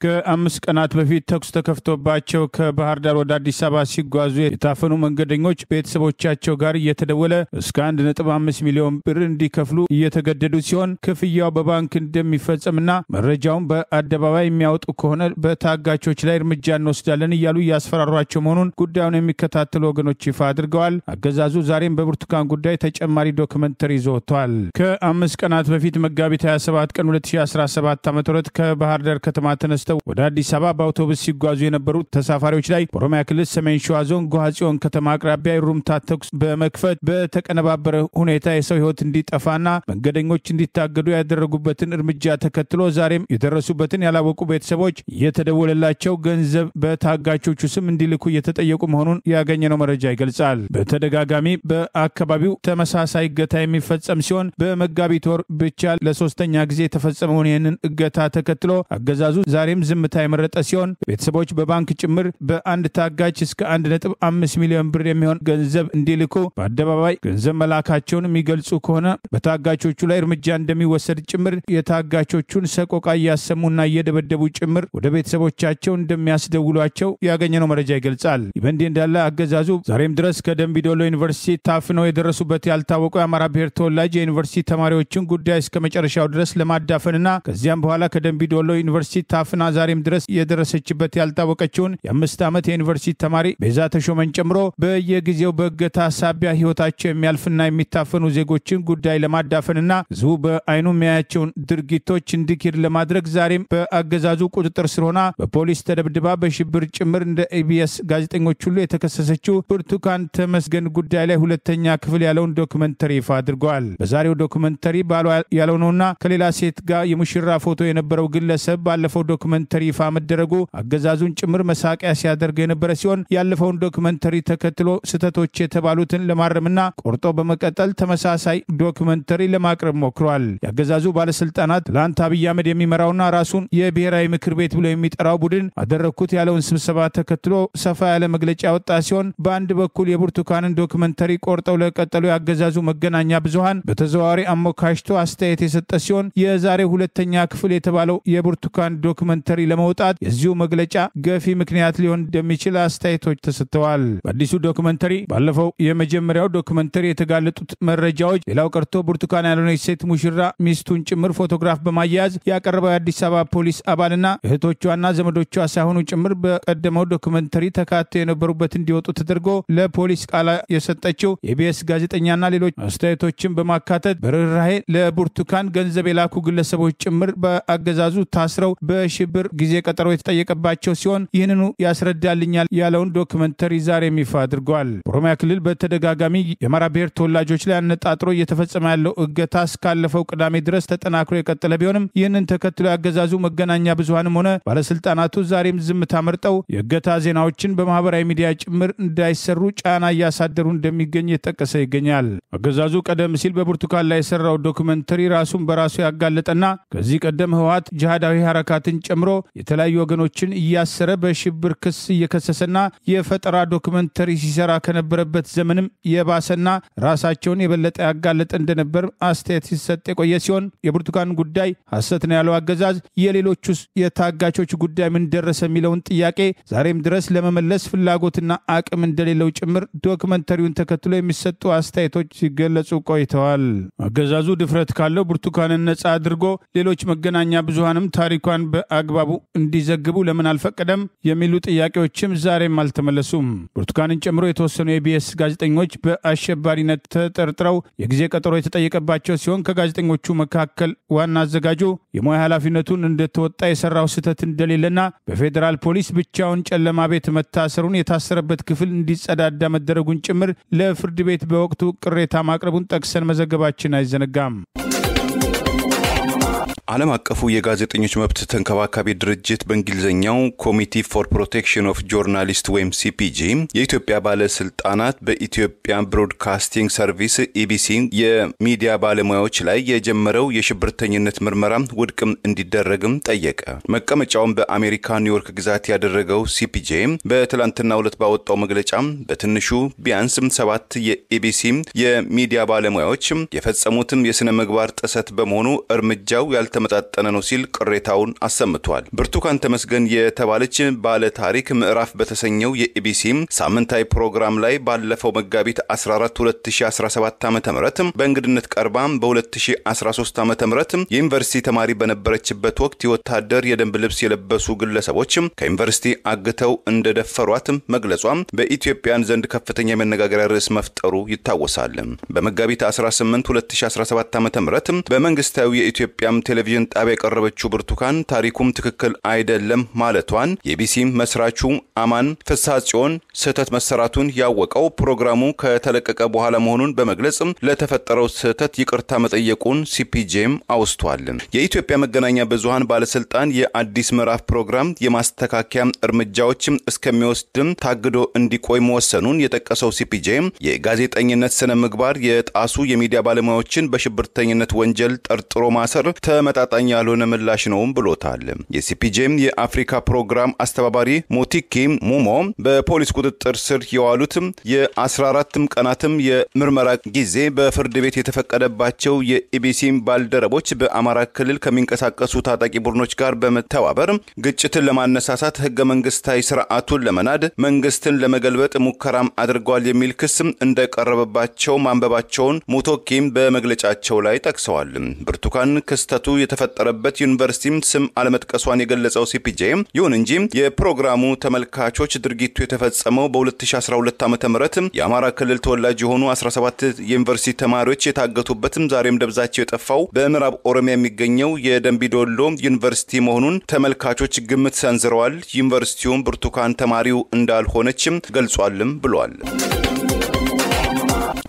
ከ5 ቀናት በፊት ተኩስ ተከፍቶባቸው ከባህር ዳር ወደ አዲስ አበባ ሲጓዙ የታፈኑ መንገደኞች ቤተሰቦቻቸው ጋር እየተደወለ እስከ 1.5 ሚሊዮን ብር እንዲከፍሉ እየተገደዱ ሲሆን ክፍያው በባንክ እንደሚፈጸምና መረጃውን በአደባባይ የሚያወጡ ከሆነ በታጋቾች ላይ እርምጃ እንወስዳለን እያሉ እያስፈራሯቸው መሆኑን ጉዳዩን የሚከታተሉ ወገኖች ይፋ አድርገዋል። አገዛዙ ዛሬም በብርቱካን ጉዳይ ተጨማሪ ዶክመንተሪ ይዞ ወጥቷል። ከ5 ቀናት በፊት መጋቢት 27 ቀን 2017 ዓ.ም ከባህር ዳር ከተማ ተነስተው ወደ አዲስ አበባ በአውቶቡስ ሲጓዙ የነበሩ ተሳፋሪዎች ላይ በኦሮሚያ ክልል ሰሜን ሸዋ ዞን ጎሃጽዮን ከተማ አቅራቢያ የሩምታ ተኩስ በመክፈት በተቀነባበረ ሁኔታ የሰው ሕይወት እንዲጠፋና መንገደኞች እንዲታገዱ ያደረጉበትን እርምጃ ተከትሎ ዛሬም የደረሱበትን ያላወቁ ቤተሰቦች እየተደወለላቸው ገንዘብ በታጋቾቹ ስም እንዲልኩ እየተጠየቁ መሆኑን ያገኘነው መረጃ ይገልጻል። በተደጋጋሚ በአካባቢው ተመሳሳይ እገታ የሚፈጸም ሲሆን በመጋቢት ወር ብቻ ለሶስተኛ ጊዜ የተፈጸመውን ይህንን እገታ ተከትሎ አገዛዙ ዛሬም ዝምታ የመረጠ ሲሆን ቤተሰቦች በባንክ ጭምር በአንድ ታጋች እስከ 1.5 ሚሊዮን ብር የሚሆን ገንዘብ እንዲልኩ በአደባባይ ገንዘብ መላካቸውን የሚገልጹ ከሆነ በታጋቾቹ ላይ እርምጃ እንደሚወሰድ ጭምር የታጋቾቹን ሰቆቃ እያሰሙና እየደበደቡ ጭምር ወደ ቤተሰቦቻቸው እንደሚያስደውሏቸው ያገኘነው መረጃ ይገልጻል። በእንዲህ እንዳለ አገዛዙ ዛሬም ድረስ ከደምቢዶሎ ዩኒቨርሲቲ ታፍነው የደረሱበት ያልታወቁ የአማራ ብሔር ተወላጅ የዩኒቨርሲቲ ተማሪዎችን ጉዳይ እስከ መጨረሻው ድረስ ለማዳፈንና ከዚያም በኋላ ከደምቢዶሎ ዩኒቨርሲቲ ታፍና ዛሬም ድረስ የደረሰችበት ያልታወቀችውን የ5 ዓመት የዩኒቨርሲቲ ተማሪ ቤዛ ተሾመን ጨምሮ በየጊዜው በእገታ ሳቢያ ህይወታቸው የሚያልፍና የሚታፈኑ ዜጎችን ጉዳይ ለማዳፈንና ህዝቡ በአይኑ የሚያያቸውን ድርጊቶች እንዲክድ ለማድረግ ዛሬም በአገዛዙ ቁጥጥር ስር ሆና በፖሊስ ተደብድባ በሽብር ጭምር እንደ ኢቢኤስ ጋዜጠኞች ሁሉ የተከሰሰችው ብርቱካን ተመስገን ጉዳይ ላይ ሁለተኛ ክፍል ያለውን ዶክመንተሪ ይፋ አድርገዋል። በዛሬው ዶክመንተሪ ባሏ ያለውና ከሌላ ሴት ጋር የሙሽራ ፎቶ የነበረው ግለሰብ ባለፈው ዶክመንተሪ ይፋ መደረጉ አገዛዙን ጭምር መሳቂያ ሲያደርግ የነበረ ሲሆን ያለፈውን ዶክመንተሪ ተከትሎ ስህተቶች የተባሉትን ለማረምና ቆርጦ በመቀጠል ተመሳሳይ ዶክመንተሪ ለማቅረብ ሞክሯል። ያገዛዙ ባለስልጣናት ትላንት አብይ አህመድ የሚመራውና ራሱን የብሔራዊ ምክር ቤት ብሎ የሚጠራው ቡድን አደረኩት ያለውን ስብሰባ ተከትሎ ሰፋ ያለ መግለጫ ያወጣ ሲሆን በአንድ በኩል የብርቱካንን ዶክመንተሪ ቆርጠው ለቀጠሉ ያገዛዙ መገናኛ ብዙሃን በተዘዋዋሪ አሞካሽቶ አስተያየት የሰጠ ሲሆን የዛሬ ሁለተኛ ክፍል የተባለው የብርቱካን ዶክመንተሪ ለመውጣት የዚሁ መግለጫ ገፊ ምክንያት ሊሆን እንደሚችል አስተያየቶች ተሰጥተዋል። በአዲሱ ዶክመንተሪ ባለፈው የመጀመሪያው ዶክመንተሪ የተጋለጡት መረጃዎች ሌላው ቀርቶ ብርቱካን ያልሆነች ሴት ሙሽራ ሚስቱን ጭምር ፎቶግራፍ በማያያዝ ያቀረበው የአዲስ አበባ ፖሊስ አባልና እህቶቿና ዘመዶቿ ሳይሆኑ ጭምር በቀደመው ዶክመንተሪ ተካተው የነበሩበት እንዲወጡ ተደርጎ ለፖሊስ ቃል የሰጠችው የኢቢኤስ ጋዜጠኛና ሌሎች አስተያየቶችን በማካተት በርህራሄ ለብርቱካን ገንዘብ የላኩ ግለሰቦች ጭምር በአገዛዙ ታስረው በሽብር ጊዜ ቀጠሮ የተጠየቀባቸው ሲሆን ይህንኑ ያስረዳልኛል ያለውን ዶክመንተሪ ዛሬም ይፋ አድርጓል። ኦሮሚያ ክልል በተደጋጋሚ የአማራ ብሔር ተወላጆች ላይ አነጣጥሮ እየተፈጸመ ያለው እገታ እስካለፈው ቅዳሜ ድረስ ተጠናክሮ የቀጠለ ቢሆንም ይህንን ተከትሎ ያገዛዙ መገናኛ ብዙሃንም ሆነ ባለስልጣናቱ ዛሬም ዝምታ መርጠው የእገታ ዜናዎችን በማህበራዊ ሚዲያ ጭምር እንዳይሰሩ ጫና እያሳደሩ እንደሚገኝ የተጠቀሰ ይገኛል። አገዛዙ ቀደም ሲል በብርቱካን ላይ የሰራው ዶክመንተሪ ራሱን በራሱ ያጋለጠና ከዚህ ቀደም ህወሓት ጂሃዳዊ ሐረካትን ጨምሮ ጨምሮ የተለያዩ ወገኖችን እያሰረ በሽብር ክስ እየከሰሰና የፈጠራ ዶክመንተሪ ሲሰራ ከነበረበት ዘመንም የባሰና ራሳቸውን የበለጠ ያጋለጠ እንደነበር አስተያየት ሲሰጥ የቆየ ሲሆን የብርቱካን ጉዳይ ሐሰት ነው ያለው አገዛዝ የሌሎቹ የታጋቾች ጉዳይ ምን ደረሰ የሚለውን ጥያቄ ዛሬም ድረስ ለመመለስ ፍላጎትና አቅም እንደሌለው ጭምር ዶክመንተሪውን ተከትሎ የሚሰጡ አስተያየቶች ሲገለጹ ቆይተዋል። አገዛዙ ድፍረት ካለው ብርቱካንን ነጻ አድርጎ ሌሎች መገናኛ ብዙሃንም ታሪኳን በአግባቡ እንዲዘግቡ ለምን አልፈቀደም የሚሉ ጥያቄዎችም ዛሬም አልተመለሱም። ብርቱካንን ጨምሮ የተወሰኑ የኢቢኤስ ጋዜጠኞች በአሸባሪነት ተጠርጥረው የጊዜ ቀጠሮ የተጠየቀባቸው ሲሆን ከጋዜጠኞቹ መካከል ዋና አዘጋጁ የሙያ ኃላፊነቱን እንደተወጣ የሰራው ስህተት እንደሌለና በፌዴራል ፖሊስ ብቻውን ጨለማ ቤት መታሰሩን የታሰረበት ክፍል እንዲጸዳዳ መደረጉን ጭምር ለፍርድ ቤት በወቅቱ ቅሬታ ማቅረቡን ጠቅሰን መዘገባችን አይዘነጋም። ዓለም አቀፉ የጋዜጠኞች መብት ተንከባካቢ ድርጅት በእንግሊዝኛው ኮሚቲ ፎር ፕሮቴክሽን ኦፍ ጆርናሊስት ወይም ሲፒጂ የኢትዮጵያ ባለስልጣናት በኢትዮጵያ ብሮድካስቲንግ ሰርቪስ ኢቢሲ የሚዲያ ባለሙያዎች ላይ የጀመረው የሽብርተኝነት ምርመራ ውድቅም እንዲደረግም ጠየቀ። መቀመጫውን በአሜሪካ ኒውዮርክ ግዛት ያደረገው ሲፒጂ በትላንትናው ዕለት ባወጣው መግለጫ በትንሹ ቢያንስ 7 የኢቢሲ የሚዲያ ባለሙያዎች የፈጸሙትም የሥነ ምግባር ጥሰት በመሆኑ እርምጃው ተመጣጣነ ነው ሲል ቅሬታውን አሰምቷል። ብርቱካን ተመስገን የተባለች ባለ ታሪክ ምዕራፍ በተሰኘው የኢቢሲ ሳምንታዊ ፕሮግራም ላይ ባለፈው መጋቢት 14 2017 ዓ.ም በእንግድነት ቀርባ በ2013 ዓ.ም የዩኒቨርሲቲ ተማሪ በነበረችበት ወቅት የወታደር የደንብ ልብስ የለበሱ ግለሰቦች ከዩኒቨርሲቲ አግተው እንደደፈሯት መግለጿ በኢትዮጵያን ዘንድ ከፍተኛ የመነጋገሪያ ርዕስ መፍጠሩ ይታወሳል። በመጋቢት 18 2017 ዓ.ም በመንግስታዊ የኢትዮጵያ ቴሌቪዥን ጣቢያ የቀረበችው ብርቱካን ታሪኩም ትክክል አይደለም ማለቷን የኢቢሲ መስራቹ አማን ፍሳጽዮን ስህተት መሰራቱን ያወቀው ፕሮግራሙ ከተለቀቀ በኋላ መሆኑን በመግለጽ ለተፈጠረው ስህተት ይቅርታ መጠየቁን ሲፒጂም አውስቷል። የኢትዮጵያ መገናኛ ብዙሃን ባለስልጣን የአዲስ ምዕራፍ ፕሮግራም የማስተካከያ እርምጃዎች እስከሚወስድም ታግዶ እንዲቆይ መወሰኑን የጠቀሰው ሲፒጂም የጋዜጠኝነት ስነ ምግባር የጣሱ የሚዲያ ባለሙያዎችን በሽብርተኝነት ወንጀል ጠርጥሮ ማሰር ተመጣጣኝ ያልሆነ ምላሽ ነው ብሎታል። የሲፒጂም የአፍሪካ ፕሮግራም አስተባባሪ ሞቲኪ ሙሞ በፖሊስ ቁጥጥር ስር የዋሉት የ14 ቀናትም የምርመራ ጊዜ በፍርድ ቤት የተፈቀደባቸው የኢቢሲ ባልደረቦች በአማራ ክልል ከሚንቀሳቀሱ ታጣቂ ቡድኖች ጋር በመተባበር ግጭትን ለማነሳሳት ህገ መንግስታዊ ስርዓቱን ለመናድ መንግስትን ለመገልበጥ ሙከራም አድርገዋል የሚል ክስ እንደቀረበባቸው ማንበባቸውን ሞቶኪም በመግለጫቸው ላይ ጠቅሰዋል። ብርቱካን ክስተቱ የተፈጠረበት ዩኒቨርሲቲም ስም አለመጥቀሷን የገለጸው ሲፒጂ ይሁን እንጂ የፕሮግራሙ ተመልካቾች ድርጊቱ የተፈጸመው በ2012 ዓ.ም የአማራ ክልል ተወላጅ የሆኑ 17 የዩኒቨርሲቲ ተማሪዎች የታገቱበትም ዛሬም ደብዛቸው የጠፋው በምዕራብ ኦሮሚያ የሚገኘው የደንቢዶሎ ዩኒቨርሲቲ መሆኑን ተመልካቾች ግምት ሰንዝረዋል። ዩኒቨርሲቲውም ብርቱካን ተማሪው እንዳልሆነችም ገልጿልም ብሏል።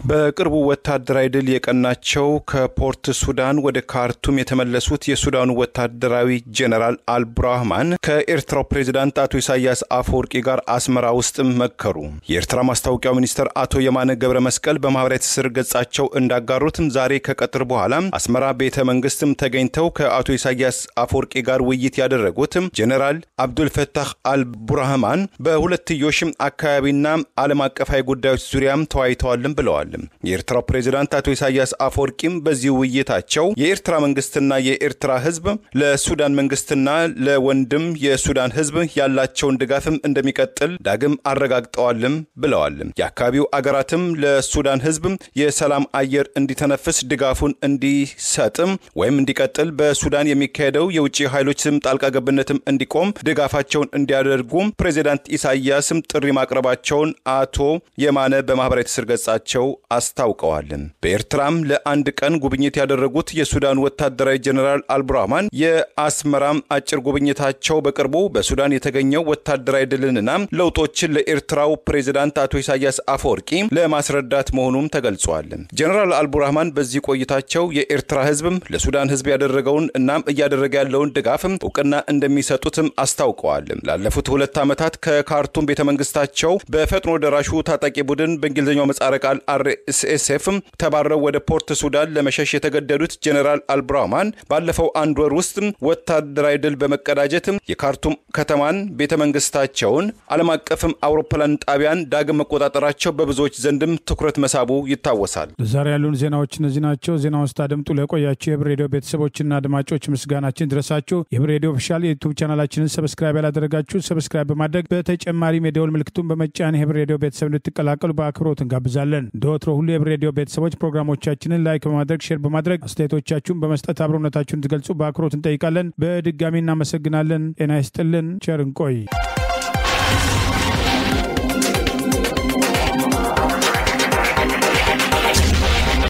በቅርቡ ወታደራዊ ድል የቀናቸው ከፖርት ሱዳን ወደ ካርቱም የተመለሱት የሱዳኑ ወታደራዊ ጄኔራል አልቡርሃን ከኤርትራው ፕሬዝዳንት አቶ ኢሳያስ አፈወርቂ ጋር አስመራ ውስጥ መከሩ። የኤርትራ ማስታወቂያ ሚኒስትር አቶ የማነ ገብረ መስቀል በማህበራዊ ትስስር ገጻቸው እንዳጋሩትም ዛሬ ከቀጥር በኋላ አስመራ ቤተ መንግስትም ተገኝተው ከአቶ ኢሳያስ አፈወርቂ ጋር ውይይት ያደረጉት ጄኔራል አብዱልፈታህ አልቡርሃን በሁለትዮሽም አካባቢና ዓለም አቀፋዊ ጉዳዮች ዙሪያም ተወያይተዋል ብለዋል። የኤርትራ ፕሬዝዳንት አቶ ኢሳያስ አፈወርቂም በዚህ ውይይታቸው የኤርትራ መንግስትና የኤርትራ ህዝብ ለሱዳን መንግስትና ለወንድም የሱዳን ህዝብ ያላቸውን ድጋፍም እንደሚቀጥል ዳግም አረጋግጠዋልም ብለዋል። የአካባቢው አገራትም ለሱዳን ህዝብ የሰላም አየር እንዲተነፍስ ድጋፉን እንዲሰጥም ወይም እንዲቀጥል በሱዳን የሚካሄደው የውጭ ኃይሎችም ጣልቃ ገብነትም እንዲቆም ድጋፋቸውን እንዲያደርጉ ፕሬዝዳንት ኢሳያስም ጥሪ ማቅረባቸውን አቶ የማነ በማህበራዊ ትስስር ገጻቸው አስታውቀዋል። በኤርትራም ለአንድ ቀን ጉብኝት ያደረጉት የሱዳን ወታደራዊ ጄኔራል አልቡርሃን የአስመራም አጭር ጉብኝታቸው በቅርቡ በሱዳን የተገኘው ወታደራዊ ድልንና ለውጦችን ለኤርትራው ፕሬዝዳንት አቶ ኢሳያስ አፈወርቂ ለማስረዳት መሆኑም ተገልጿል። ጄኔራል አልቡርሃን በዚህ ቆይታቸው የኤርትራ ህዝብም ለሱዳን ህዝብ ያደረገውን እናም እያደረገ ያለውን ድጋፍም እውቅና እንደሚሰጡትም አስታውቀዋል። ላለፉት 2 ዓመታት ከካርቱም ቤተመንግስታቸው በፈጥኖ ደራሹ ታጣቂ ቡድን በእንግሊዝኛው ምህጻረ ቃል ከአርኤስኤፍ ተባረው ወደ ፖርት ሱዳን ለመሸሽ የተገደዱት ጀነራል አልብራማን ባለፈው አንድ ወር ውስጥ ወታደራዊ ድል በመቀዳጀት የካርቱም ከተማን ቤተመንግስታቸውን ዓለም አቀፍ አውሮፕላን ጣቢያን ዳግም መቆጣጠራቸው በብዙዎች ዘንድም ትኩረት መሳቡ ይታወሳል። ዛሬ ያሉን ዜናዎች እነዚህ ናቸው። ዜናውን ስታደምጡ ለቆያችሁ የህብር ሬዲዮ ቤተሰቦችና አድማጮች ምስጋናችን ድረሳችሁ። የህብር ሬዲዮ ኦፊሻል የዩቲዩብ ቻናላችንን ሰብስክራይብ ያላደረጋችሁ ሰብስክራይብ በማድረግ በተጨማሪም የደወል ምልክቱን በመጫን የህብር ሬዲዮ ቤተሰብ እንድትቀላቀሉ በአክብሮት እንጋብዛለን። እንደወትሮ ሁሉ የህብር ሬዲዮ ቤተሰቦች ፕሮግራሞቻችንን ላይክ በማድረግ ሼር በማድረግ አስተያየቶቻችሁን በመስጠት አብሮነታችሁን እንድትገልጹ በአክብሮት እንጠይቃለን። በድጋሚ እናመሰግናለን። ጤና ይስጥልን። ቸር እንቆይ።